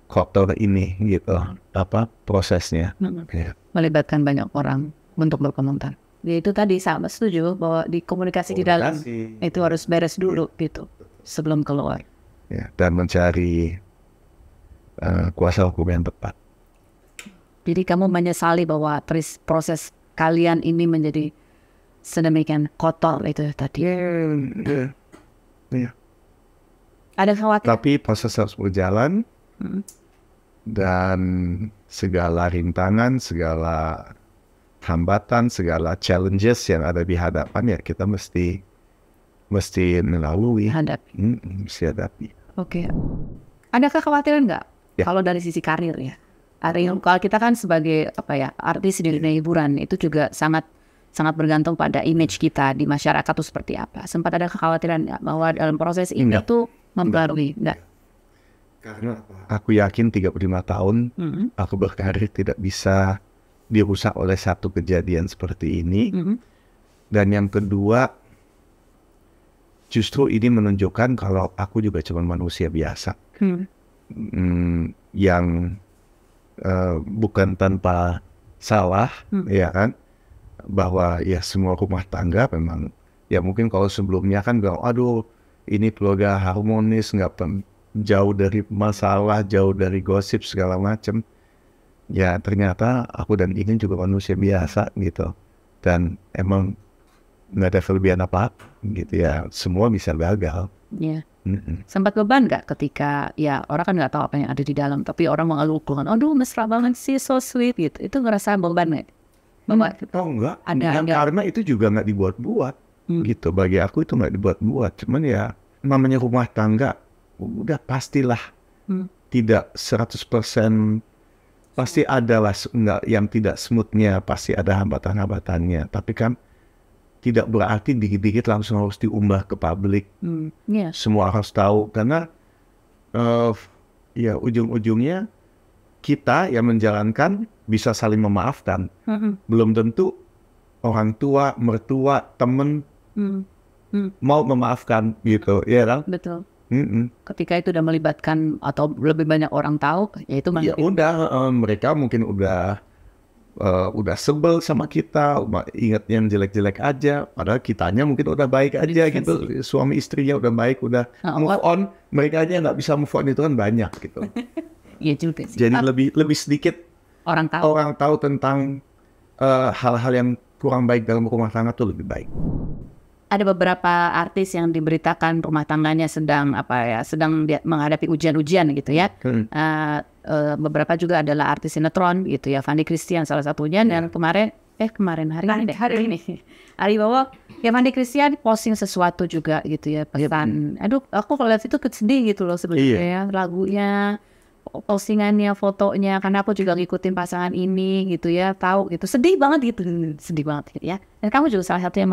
kotor ini gitu, apa prosesnya. Ya. Melibatkan banyak orang untuk berkomentar. Ya, itu tadi sama setuju bahwa di komunikasi di dalam itu harus beres dulu gitu sebelum keluar. Ya, dan mencari kuasa hukum yang tepat. Jadi kamu menyesali bahwa proses kalian ini menjadi sedemikian kotor itu tadi. Ya. Ada khawatir? Tapi proses harus berjalan, dan segala rintangan, segala hambatan, segala challenges yang ada di hadapan ya kita mesti melalui. Mesti hadapi. Oke. Ada kekhawatiran nggak? Ya. Kalau dari sisi karir ya. Kalau kita kan sebagai artis di dunia hiburan itu juga sangat bergantung pada image kita di masyarakat itu seperti apa. Sempat ada kekhawatiran nggak bahwa dalam proses ini tuh mempengaruhi? Enggak. Karena aku yakin 35 tahun aku berkarir tidak bisa dirusak oleh satu kejadian seperti ini. Dan yang kedua, justru ini menunjukkan kalau aku juga cuma manusia biasa. Yang bukan tanpa salah, ya kan? Bahwa ya semua rumah tangga memang, ya mungkin kalau sebelumnya kan bilang, aduh ini keluarga harmonis, nggak jauh dari masalah, jauh dari gosip segala macam. Ya ternyata aku dan Ingin juga manusia biasa gitu, dan emang nggak ada kelebihan apa gitu ya, semua bisa gagal. Iya. Sempat beban nggak ketika ya orang kan nggak tahu apa yang ada di dalam, tapi orang mengeluhkan, aduh mesra banget sih, so sweet gitu, itu ngerasa beban nggak? Oh enggak, ada. Karena itu juga nggak dibuat-buat gitu, bagi aku itu nggak dibuat-buat, cuman ya namanya rumah tangga udah pastilah tidak 100%, pasti adalah enggak yang tidak smoothnya, pasti ada hambatan-hambatannya, tapi kan tidak berarti dikit-dikit langsung harus diunggah ke publik. Semua harus tahu, karena ya ujung-ujungnya kita yang menjalankan bisa saling memaafkan. Belum tentu orang tua, mertua, temen mau memaafkan gitu, ya kan? Betul. Ketika itu udah melibatkan atau lebih banyak orang tahu, ya itu ya udah, mereka mungkin udah sebel sama kita, ingat yang jelek-jelek aja, padahal kitanya mungkin udah baik aja gitu, suami istrinya udah baik, udah move on, mereka aja nggak bisa move on, itu kan banyak gitu. Iya juga sih. Jadi lebih sedikit orang tahu tentang hal-hal yang kurang baik dalam rumah tangga tuh lebih baik. Ada beberapa artis yang diberitakan rumah tangganya sedang menghadapi ujian-ujian gitu ya. Beberapa juga adalah artis sinetron gitu ya, Fandi Christian salah satunya. Dan hari ini Ari Bowo ya, Fandi Christian posting sesuatu juga gitu ya, pesan. Aduh, aku kalau lihat itu sedih gitu loh sebenarnya ya, lagunya, postingannya, fotonya, karena aku juga ngikutin pasangan ini gitu ya, tahu gitu, sedih banget gitu ya. Dan kamu juga salah satu yang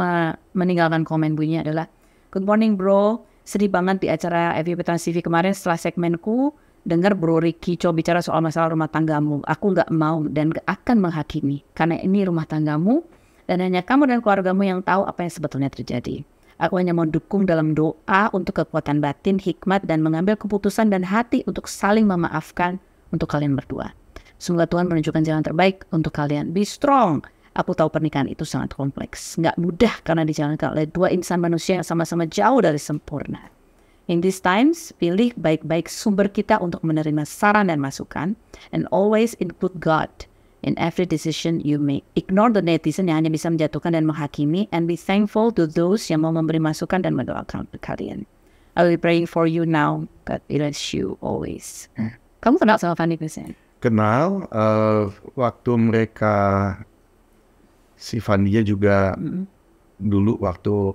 meninggalkan komen bunyinya adalah, "Good morning bro, sedih banget di acara FYP Trans TV kemarin setelah segmenku dengar Bro Ricky Co bicara soal masalah rumah tanggamu. Aku nggak mau dan gak akan menghakimi karena ini rumah tanggamu dan hanya kamu dan keluargamu yang tahu apa yang sebetulnya terjadi. Aku hanya mau dukung dalam doa untuk kekuatan batin, hikmat, dan mengambil keputusan dan hati untuk saling memaafkan untuk kalian berdua. Semoga Tuhan menunjukkan jalan terbaik untuk kalian. Be strong. Aku tahu pernikahan itu sangat kompleks. Nggak mudah karena dijalankan oleh dua insan manusia yang sama-sama jauh dari sempurna. In these times, pilih baik-baik sumber kita untuk menerima saran dan masukan. And always include God in every decision you make. Ignore the netizen yang hanya bisa menjatuhkan dan menghakimi, and be thankful to those yang mau memberi masukan dan mendoakan kalian. I will be praying for you now, God bless you always. Kamu kenal sama Fandi Christian? Kenal, waktu mereka, si Fandia juga dulu waktu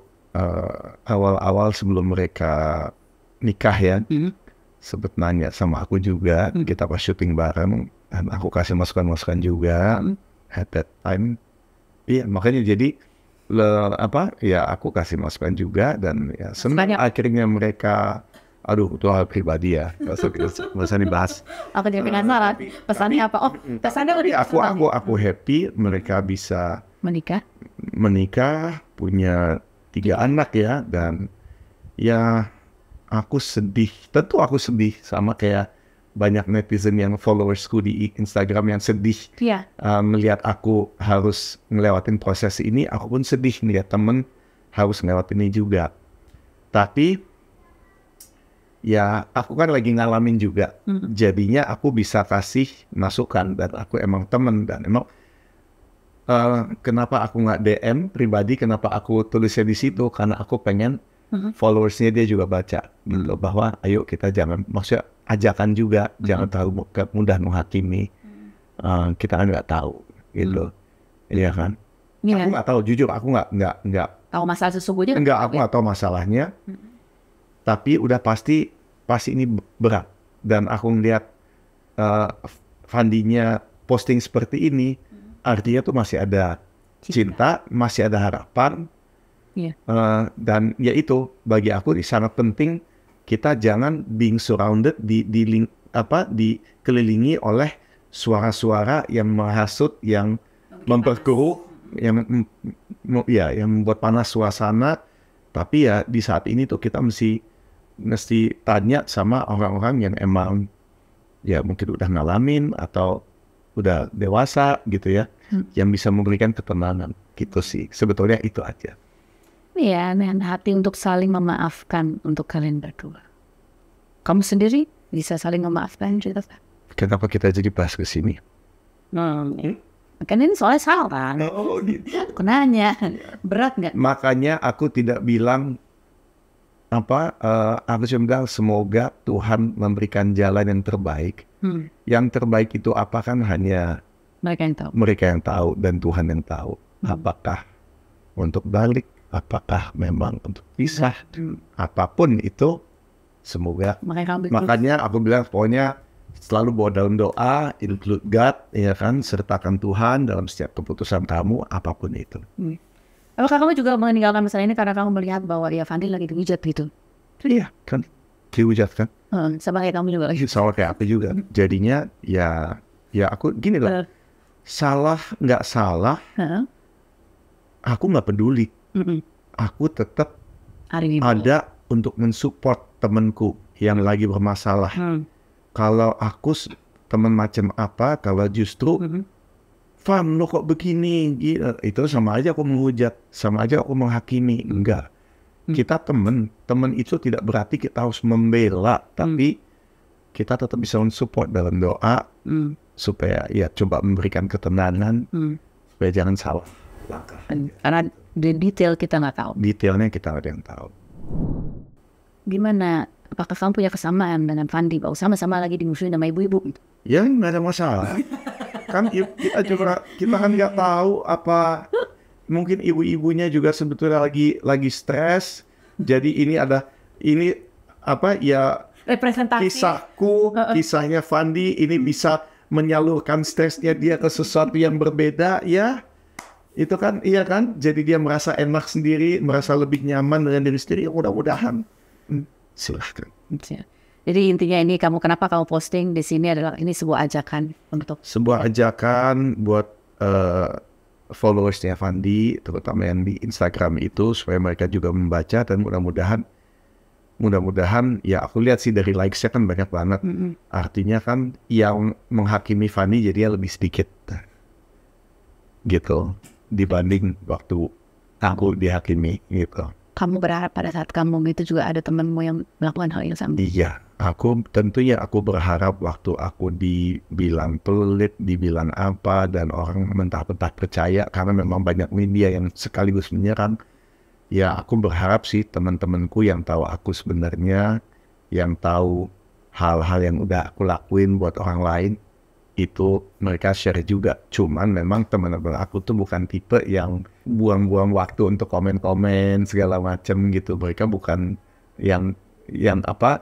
awal-awal sebelum mereka nikah ya, sempet nanya sama aku juga, kita pas syuting bareng, dan aku kasih masukan-masukan juga at that time. Iya, makanya jadi aku kasih masukan juga, dan ya senang akhirnya mereka. Aduh, itu hal pribadi ya, nggak usah dibahas. Aku jadi penasaran, pesannya apa? Oh, pesannya udah. Aku happy mereka bisa menikah, punya 3 anak ya, dan ya aku sedih. Tentu aku sedih sama kayak banyak netizen yang followersku di Instagram yang sedih melihat aku harus ngelewatin proses ini. Aku pun sedih melihat temen harus ngelewatin ini juga. Tapi ya aku kan lagi ngalamin juga, jadinya aku bisa kasih masukan, dan aku emang temen, dan emang kenapa aku nggak DM pribadi, kenapa aku tulisnya di situ, karena aku pengen followersnya dia juga baca gitu, bahwa ayo kita jangan, maksudnya ajakan juga jangan terlalu mudah menghakimi, kita kan nggak tahu gitu, iya kan? Aku nggak tahu, jujur aku nggak tahu masalah sesungguhnya. Aku nggak tahu masalahnya. Tapi udah pasti ini berat, dan aku ngeliat Fandinya posting seperti ini, artinya tuh masih ada cinta, masih ada harapan, dan ya itu bagi aku sangat penting kita jangan being surrounded dikelilingi oleh suara-suara yang menghasut, yang memperkeruh, yang membuat panas suasana. Tapi ya di saat ini tuh kita mesti tanya sama orang-orang yang emang ya mungkin udah ngalamin atau udah dewasa gitu ya, yang bisa memberikan ketenangan gitu sih. Sebetulnya itu aja. Iya, dan hati untuk saling memaafkan untuk kalian berdua. Kamu sendiri bisa saling memaafkan juga? Kenapa kita jadi bahas ke sini? Kan ini soalnya salah kan? Oh, gitu. Aku nanya, berat nggak? Makanya aku tidak bilang aku cuma bilang semoga Tuhan memberikan jalan yang terbaik. Yang terbaik itu apa kan hanya mereka yang tahu dan Tuhan yang tahu. Apakah untuk balik, apakah memang untuk pisah, apapun itu, semoga. Makanya aku bilang pokoknya selalu bawa dalam doa, include God, ya kan, sertakan Tuhan dalam setiap keputusan kamu, apapun itu. Apakah kamu juga meninggalkan masalah ini karena kamu melihat bahwa ya Fandi lagi dihujat gitu? Iya kan, dihujat kan. Sama kayak kamu juga. Sama kayak aku juga. Jadinya ya aku gini lah, salah nggak salah, aku nggak peduli. Aku tetap ada untuk mensupport temanku yang lagi bermasalah. Kalau aku teman macam apa, kalau justru Fam, lo kok begini? Itu sama aja aku menghujat, sama aja aku menghakimi. Enggak. Kita teman itu tidak berarti kita harus membela, tapi kita tetap bisa mensupport dalam doa, supaya ya coba memberikan ketenangan, supaya jangan salah langkah. Karena detail kita nggak tahu. Detailnya kita ada yang tahu. Gimana? Apakah kamu punya kesamaan dengan Fandi? Bahwa sama-sama lagi dimusuhin sama ibu-ibu? Ya nggak ada masalah. Kan kita kan nggak tahu apa, mungkin ibu-ibunya juga sebetulnya lagi stres. Jadi ini representasi kisahnya Fandi ini bisa menyalurkan stresnya dia ke sesuatu yang berbeda ya. Itu kan iya kan, jadi dia merasa enak sendiri, merasa lebih nyaman dengan diri sendiri. Mudah-mudahan silahkan. Jadi intinya ini kenapa kamu posting di sini adalah ini sebuah ajakan buat followersnya Fandi, terutama yang di Instagram itu, supaya mereka juga membaca, dan mudah-mudahan ya aku lihat sih dari likes-nya kan banyak banget. Artinya kan yang menghakimi Fandi jadi lebih sedikit gitu dibanding waktu aku dihakimi gitu. kamu berharap pada saat kamu itu juga ada temanmu yang melakukan hal yang sama? Iya, tentunya aku berharap waktu aku dibilang pelit, dibilang apa, dan orang mentah-mentah percaya karena memang banyak media yang sekaligus menyerang. Ya, aku berharap sih teman-temanku yang tahu aku sebenarnya, yang tahu hal-hal yang udah aku lakuin buat orang lain, itu mereka share juga. Cuman memang teman-teman aku tuh bukan tipe yang buang-buang waktu untuk komen-komen segala macam gitu. Mereka bukan yang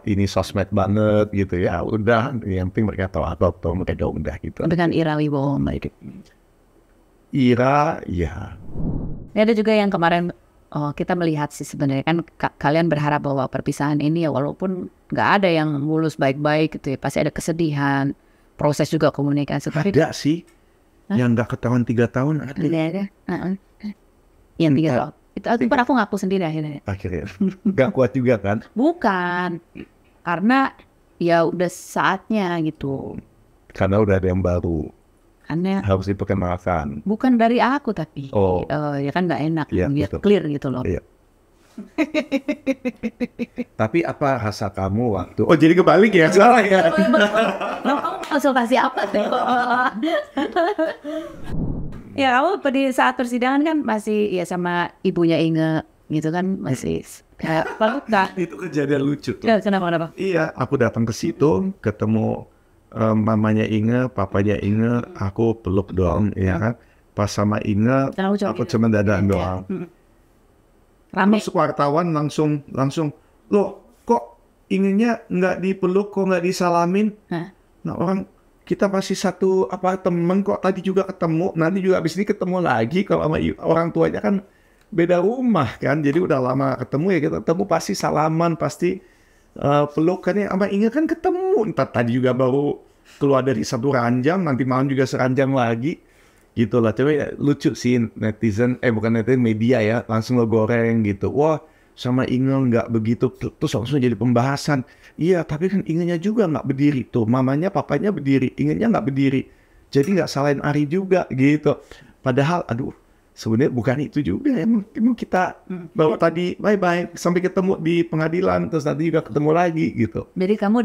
ini sosmed banget gitu ya. Udah, yang penting mereka tahu atau mereka udah gitu. Dengan Ira Wibowo Mbak. Ira, ya. Ada juga yang kemarin kita melihat sih sebenarnya kan kalian berharap bahwa perpisahan ini ya walaupun nggak ada yang mulus baik-baik gitu ya, pasti ada kesedihan. Proses juga komunikasi. Ada sih yang nggak ketahuan 3 tahun ada. Yang 3 tahun. Itu pun aku ngaku sendiri akhirnya. Akhirnya nggak kuat juga kan? Bukan, karena ya udah saatnya gitu. Karena udah ada yang baru. Karena harus diperkenalkan. Bukan dari aku tapi. Ya kan nggak enak. Ya, biar clear gitu loh. Iya. Tapi apa rasa kamu waktu jadi kebalik ya? Salah ya? Kamu konsultasi apa sih? Ya kamu pada saat persidangan kan masih ya sama ibunya Inge gitu kan, masih kayak itu kejadian lucu tuh. Ya, kenapa? Iya, aku datang ke situ ketemu mamanya Inge, papanya Inge, aku peluk doang ya kan. Pas sama Inge aku cuma dadaan doang. Masuk wartawan langsung loh kok Ingenya nggak dipeluk, kok nggak disalamin? Nah orang kita masih satu temen kok, tadi juga ketemu, nanti juga abis ini ketemu lagi. Kalau sama orang tuanya kan beda rumah kan, jadi udah lama ketemu ya, kita ketemu pasti salaman, pasti peluk kan ya. Sama Inge kan ketemu, entah tadi juga baru keluar dari satu ranjang, nanti malam juga seranjang lagi. Gitu lah, tapi lucu sih netizen, bukan netizen, media ya, langsung ngegoreng gitu. Wah, sama Inge nggak begitu, terus langsung jadi pembahasan. Iya, tapi kan Ingenya juga nggak berdiri tuh, mamanya, papanya berdiri, Ingenya nggak berdiri. Jadi nggak salahin Ari juga gitu. Padahal, aduh, sebenarnya bukan itu juga. Emang kita baru tadi bye-bye, sampai ketemu di pengadilan, terus nanti juga ketemu lagi gitu. Jadi kamu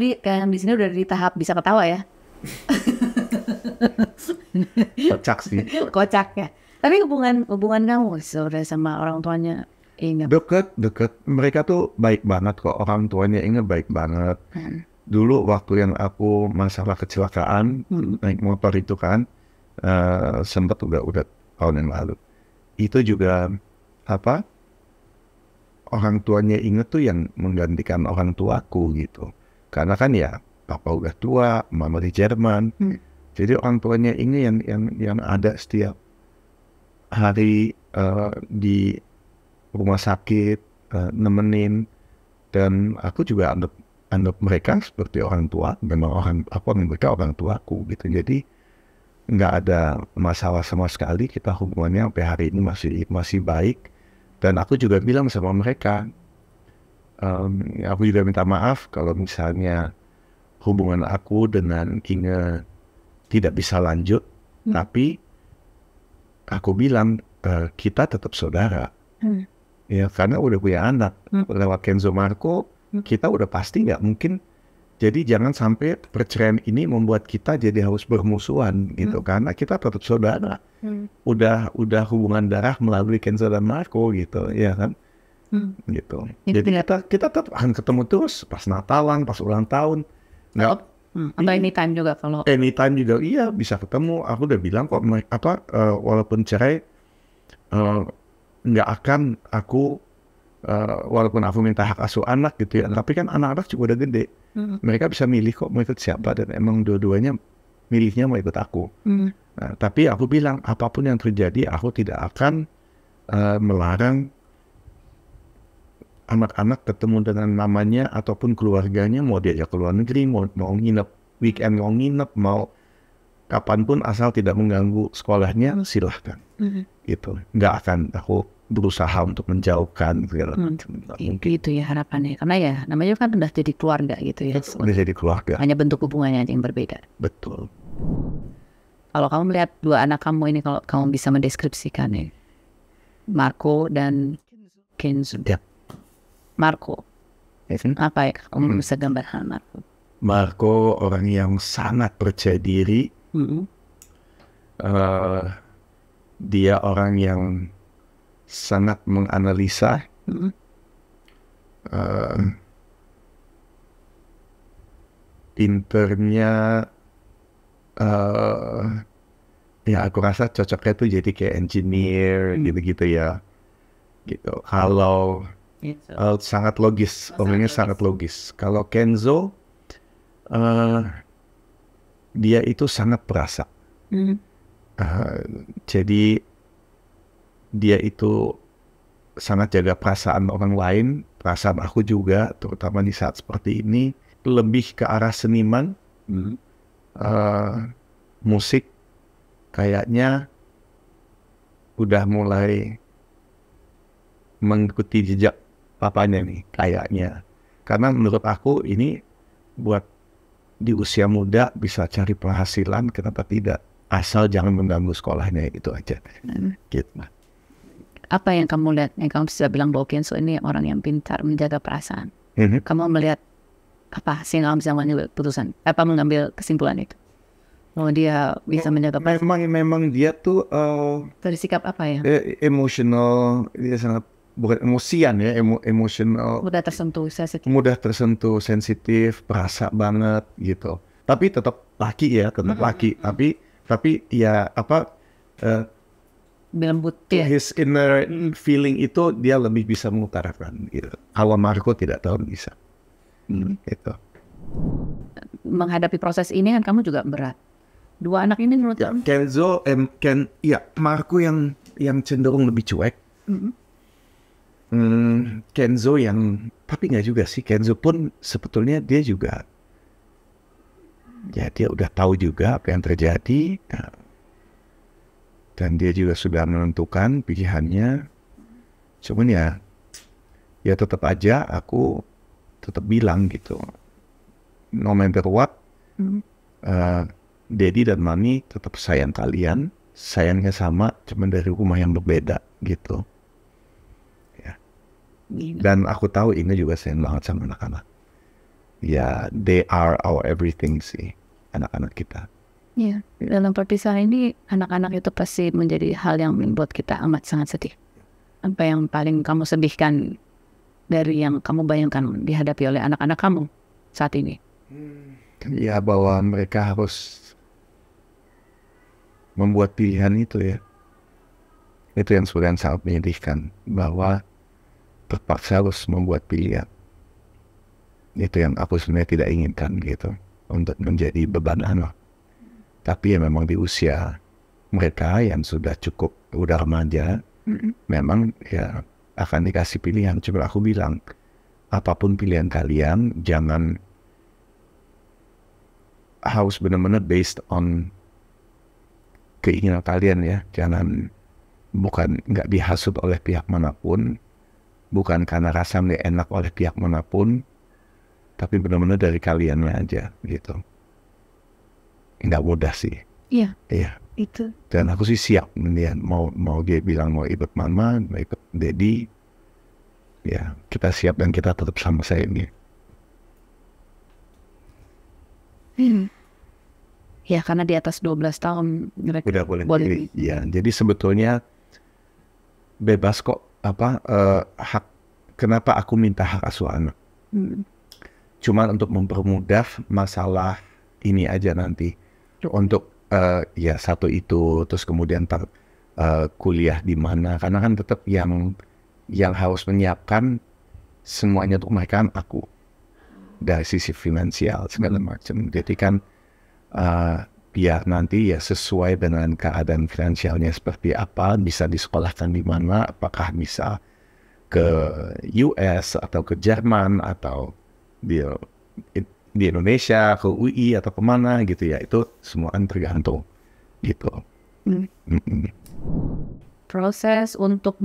di sini udah di tahap bisa ketawa ya? Kocak sih. Kocak ya. Tapi hubungan kamu sudah sama orang tuanya Inge? Deket. Mereka tuh baik banget kok. Orang tuanya Inge baik banget. Dulu waktu yang aku masalah kecelakaan naik motor itu kan, sempat udah tahun yang lalu. Itu juga orang tuanya Inge tuh yang menggantikan orang tuaku gitu. Karena kan ya papa udah tua, mama di Jerman. Jadi orang tuanya Inge yang ada setiap hari di rumah sakit, nemenin. Dan aku juga anggap mereka seperti orang tua. Memang mereka orang tuaku gitu. Jadi nggak ada masalah sama sekali. Kita hubungannya sampai hari ini masih baik. Dan aku juga bilang sama mereka, aku juga minta maaf kalau misalnya hubungan aku dengan Inge tidak bisa lanjut, tapi aku bilang kita tetap saudara, ya karena udah punya anak. Lewat Kenzo Marco, kita udah pasti nggak mungkin. Jadi jangan sampai perceraian ini membuat kita jadi harus bermusuhan gitu, karena kita tetap saudara. Udah hubungan darah melalui Kenzo dan Marco gitu, ya kan? Gitu. Jadi kita tetap akan ketemu terus pas Natalan, pas ulang tahun. Nggak. Atau anytime juga kalau anytime juga iya bisa ketemu. Aku udah bilang kok walaupun cerai nggak akan aku walaupun aku minta hak asuh anak gitu ya, tapi kan anak-anak juga udah gede. Mereka bisa milih kok mau ikut siapa, dan emang dua-duanya milihnya mau ikut aku. Nah, tapi aku bilang apapun yang terjadi aku tidak akan melarang anak-anak ketemu dengan mamanya ataupun keluarganya, mau diajak ke luar negeri, mau nginep weekend, mau nginep, mau kapanpun asal tidak mengganggu sekolahnya, silahkan. Gitu. Nggak akan aku berusaha untuk menjauhkan segala macam. Itu ya harapannya, karena ya namanya kan udah jadi keluarga gitu ya. Udah jadi keluarga. Hanya bentuk hubungannya yang berbeda. Betul. Kalau kamu melihat dua anak kamu ini, kalau kamu bisa mendeskripsikan ya, Marco dan Kenzo. Ya. Marco. Apa ya kamu bisa gambarkan Marco? Marco orang yang sangat percaya diri. Dia orang yang sangat menganalisa. Pinternya, ya aku rasa cocoknya tuh jadi kayak engineer gitu-gitu ya. Gitu. Kalau sangat logis, orangnya sangat logis. Kalau Kenzo, dia itu sangat perasa. Jadi dia itu sangat jaga perasaan orang lain, perasaan aku juga, terutama di saat seperti ini. Lebih ke arah seniman, musik, kayaknya udah mulai mengikuti jejak papanya nih, kayaknya. Karena menurut aku ini buat di usia muda bisa cari penghasilan, kenapa tidak? Asal jangan mengganggu sekolahnya, itu aja. Gitu. Apa yang kamu lihat, yang kamu bisa bilang bahwa Kenzo ini orang yang pintar menjaga perasaan? Kamu melihat apa sih yang kamu bisa mengambil putusan? Apa mengambil kesimpulan itu? Bahwa dia bisa menjaga perasaan? Memang dia tuh dari sikap apa ya? Emosional, dia sangat bukan emosian ya, emosional. Mudah tersentuh, sensitif, perasa banget gitu. Tapi tetap laki ya, Tapi ya apa? Lembut ya. His inner feeling itu dia lebih bisa mengutarakan. Gitu. Kalau Marco tidak tahu bisa. Gitu. Menghadapi proses ini kan kamu juga berat. Dua anak ini menurut kamu? Kenzo, Marco yang cenderung lebih cuek. Kenzo yang, tapi nggak juga sih. Kenzo pun sebetulnya dia juga, ya dia udah tahu juga apa yang terjadi. Dan dia juga sudah menentukan pilihannya. Cuman ya tetap aja aku tetap bilang gitu. No matter what, Daddy dan Mami tetap sayang kalian. Sayangnya sama, cuman dari rumah yang berbeda gitu. Ya. Dan aku tahu ini juga sayang banget sama anak-anak. Ya, they are our everything sih, anak-anak kita. Ya, dalam perpisahan ini anak-anak itu pasti menjadi hal yang membuat kita amat sangat sedih. Apa yang paling kamu sedihkan dari yang kamu bayangkan dihadapi oleh anak-anak kamu saat ini? Ya, bahwa mereka harus membuat pilihan itu ya. Itu yang sebenarnya sangat menyedihkan, bahwa terpaksa harus membuat pilihan. Itu yang aku sebenarnya tidak inginkan gitu, untuk menjadi beban anak. Tapi ya memang di usia mereka yang sudah cukup, udah remaja, memang ya akan dikasih pilihan. Cuma aku bilang, apapun pilihan kalian, jangan harus benar-benar based on keinginan kalian ya. Jangan, bukan nggak dihasut oleh pihak manapun, bukan karena rasa nggak enak oleh pihak manapun, tapi benar-benar dari kaliannya aja gitu. Nggak mudah sih. Iya. Iya. Itu. Dan aku sih siap, dia mau dia bilang mau ikut mama, mau ikut daddy, ya kita siap dan kita tetap sama saya ini. Ya karena di atas 12 tahun mereka udah boleh. Ya, jadi sebetulnya bebas kok hak. Kenapa aku minta hak asuh anak? Cuma untuk mempermudah masalah ini aja nanti. Untuk ya satu itu, terus kemudian kuliah di mana, karena kan tetap yang harus menyiapkan semuanya untuk mereka kan aku, dari sisi finansial segala macam. Jadi kan biar nanti ya sesuai dengan keadaan finansialnya seperti apa, bisa disekolahkan di mana, apakah bisa ke US atau ke Jerman atau di Indonesia, ke UI atau kemana gitu ya, itu semua kan tergantung gitu. Proses untuk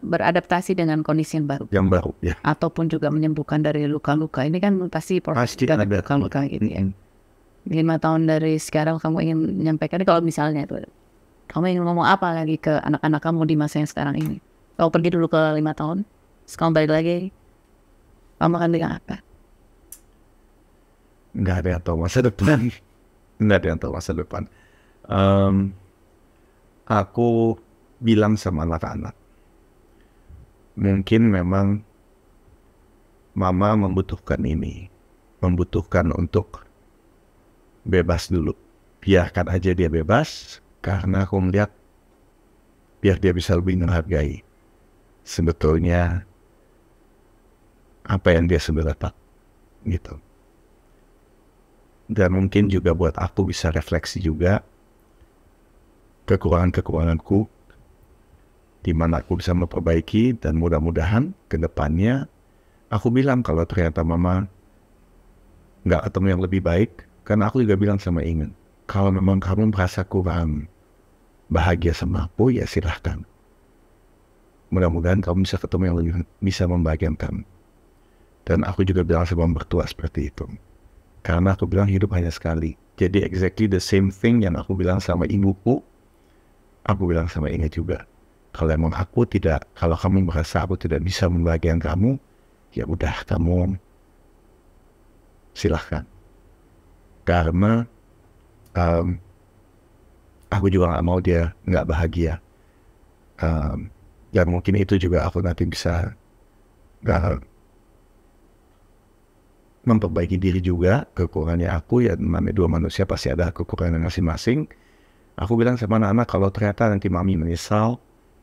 beradaptasi dengan kondisi yang baru ya. Ataupun juga menyembuhkan dari luka-luka ini kan pasti proses ada luka-luka gitu ya. 5 tahun dari sekarang kamu ingin menyampaikan, kalau misalnya itu kamu ingin ngomong apa lagi ke anak-anak kamu di masa yang sekarang ini? Kamu pergi dulu ke 5 tahun, terus kamu balik lagi, Mama akan bilang apa? Nggak ada yang tahu masa depan. Nggak ada yang tahu masa depan. Aku bilang sama anak-anak, mungkin memang mama membutuhkan ini, membutuhkan untuk bebas dulu. Biarkan aja dia bebas, karena aku melihat biar dia bisa lebih menghargai sebetulnya apa yang dia sudah dapat gitu. Dan mungkin juga buat aku bisa refleksi juga kekurangan-kekuranganku di mana aku bisa memperbaiki, dan mudah-mudahan ke depannya aku bilang kalau ternyata mama nggak ketemu yang lebih baik, karena aku juga bilang sama Ingen, kalau memang kamu merasa kurang bahagia sama aku, ya silahkan. Mudah-mudahan kamu bisa ketemu yang lebih bisa membahagiakan. Dan aku juga bilang sama mertua seperti itu. Karena aku bilang hidup hanya sekali. Jadi exactly the same thing yang aku bilang sama ibuku, aku bilang sama Inge juga. Kalau emang kalau kamu merasa aku tidak bisa membahagiakan kamu, ya udah, kamu silahkan. Karena aku juga nggak mau dia nggak bahagia. Dan mungkin itu juga aku nanti bisa memperbaiki diri juga, kekurangannya aku, ya namanya dua manusia pasti ada kekurangan masing-masing. Aku bilang sama anak-anak, kalau ternyata nanti mami menyesal,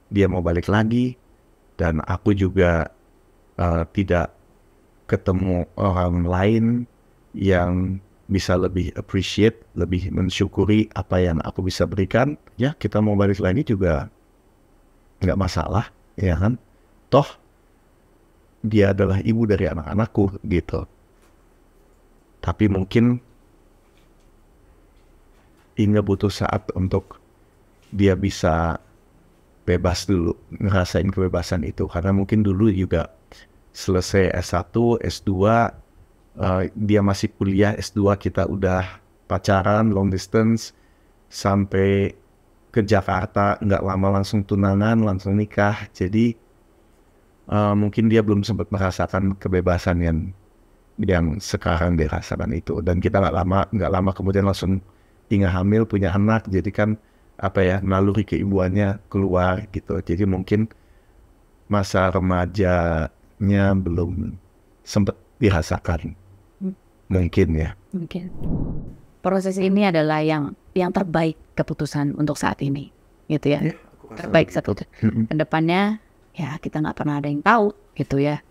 dia mau balik lagi, dan aku juga tidak ketemu orang lain yang bisa lebih appreciate, lebih mensyukuri apa yang aku bisa berikan, ya kita mau balik lagi juga nggak masalah, ya kan? Toh dia adalah ibu dari anak-anakku gitu. Tapi mungkin Inge butuh saat untuk dia bisa bebas dulu, ngerasain kebebasan itu. Karena mungkin dulu juga selesai S1, S2, dia masih kuliah, S2 kita udah pacaran, long distance, sampai ke Jakarta, nggak lama langsung tunangan, langsung nikah. Jadi mungkin dia belum sempat merasakan kebebasan yang sekarang dirasakan itu. Dan kita nggak lama kemudian langsung Inge hamil, punya anak, jadi kan naluri keibuannya keluar gitu. Jadi mungkin masa remajanya belum sempat dirasakan, mungkin ya. Mungkin proses ini adalah yang terbaik keputusan untuk saat ini, gitu ya. Terbaik satu. Kedepannya ya kita nggak pernah ada yang tahu, gitu ya.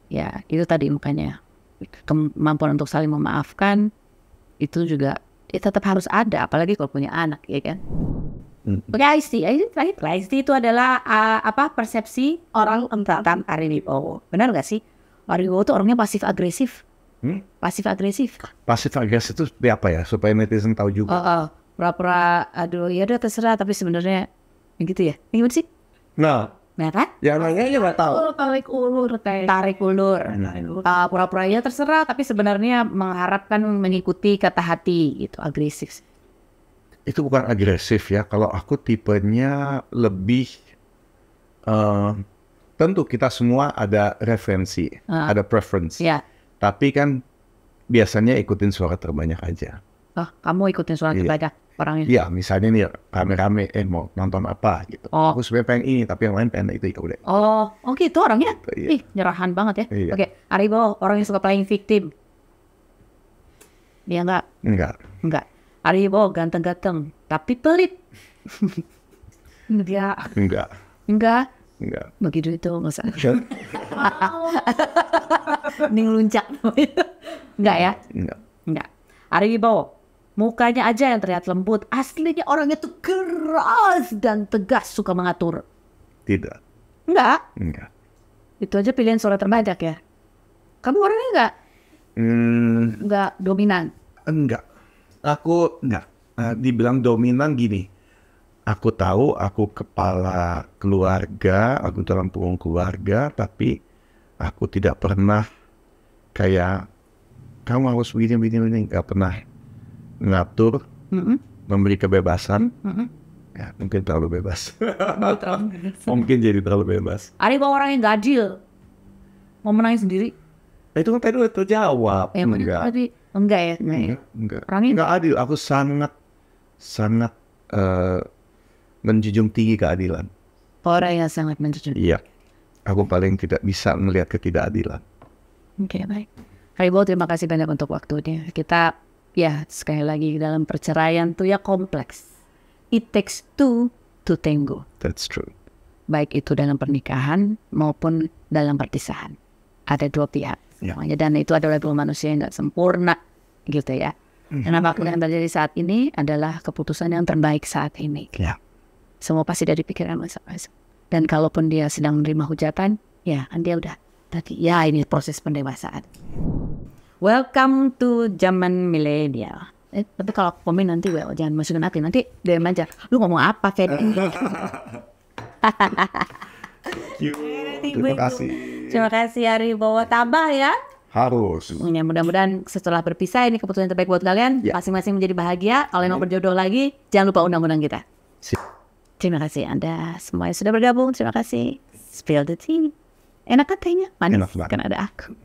Ya itu tadi makanya kemampuan untuk saling memaafkan itu juga tetap harus ada, apalagi kalau punya anak, ya kan? Oke, Aisti itu adalah persepsi orang tentang Ari Wibowo. Benar nggak sih? Ari Wibowo itu orangnya pasif agresif. Pasif agresif itu seperti apa ya? Supaya netizen tahu juga. Pura-pura, aduh ya udah terserah, tapi sebenarnya begitu ya? Gimana sih? Nah kan? Ya nanya aja nggak tahu. Tarik ulur. Pura-puranya terserah, tapi sebenarnya mengharapkan mengikuti kata hati, gitu, agresif. Itu bukan agresif ya. Kalau aku tipenya lebih, tentu kita semua ada referensi, ada preference. Ya. Tapi kan biasanya ikutin suara terbanyak aja. Kamu ikutin suara terbanyak orangnya? Iya, misalnya nih rame-rame, mau nonton apa gitu. Aku sebenarnya pengen ini, tapi yang lain pengen itu, ya udah. Oh gitu orangnya? Gitu, iya. Ih, nyerahan banget ya. Iya. Oke, Ari Wibowo orang yang suka playing victim. Dia enggak? Enggak. Ari Wibowo ganteng-ganteng, tapi pelit. Enggak. Begitu itu nggak usah. Ini ngeluncak. Enggak ya? Enggak. Ari Wibowo mukanya aja yang terlihat lembut, aslinya orangnya tuh keras dan tegas, suka mengatur. Tidak. Enggak. Itu aja pilihan suara terbanyak ya. Kamu orangnya enggak dominan. Enggak. Aku enggak. Dibilang dominan gini. Aku tahu aku kepala keluarga, aku dalam punggung keluarga, tapi aku tidak pernah kayak kamu harus begini, nggak pernah ngatur, memberi kebebasan. Ya, mungkin terlalu bebas. Mungkin jadi terlalu bebas. Ari Wibowo orang yang ganjil, mau menangin sendiri. Itu kan tadi udah terjawab. Enggak ya? Enggak. Orangnya Enggak adil. Aku sangat menjunjung tinggi keadilan. orang yang sangat menjunjung. Iya. Aku paling tidak bisa melihat ketidakadilan. Oke, baik. Haribo, terima kasih banyak untuk waktunya. Kita, ya sekali lagi dalam perceraian tuh ya kompleks. It takes two to tango. That's true. Baik itu dalam pernikahan maupun dalam perpisahan. Ada dua pihak semuanya. Dan itu adalah dua manusia yang nggak sempurna gitu ya. Dan apapun yang terjadi saat ini adalah keputusan yang terbaik saat ini. Ya. Semua pasti dari pikiran masing-masing. Dan kalaupun dia sedang menerima hujatan, ya kan dia udah tadi, ya ini proses pendewasaan. Welcome to zaman milenial. Tapi kalau aku komen nanti, jangan masukin hati. Nanti DM aja, lu ngomong apa, Fed? Terima kasih. Terima kasih, Haribo. Tambah ya. Harus. Ya, mudah-mudahan setelah berpisah, ini keputusan yang terbaik buat kalian. Masing-masing menjadi bahagia. Kalau yang mau berjodoh lagi, jangan lupa undang-undang kita. Terima kasih Anda semua yang sudah bergabung. Terima kasih. Spill the tea. Enak kan tehnya? Manis. Enak banget. Kan ada aku.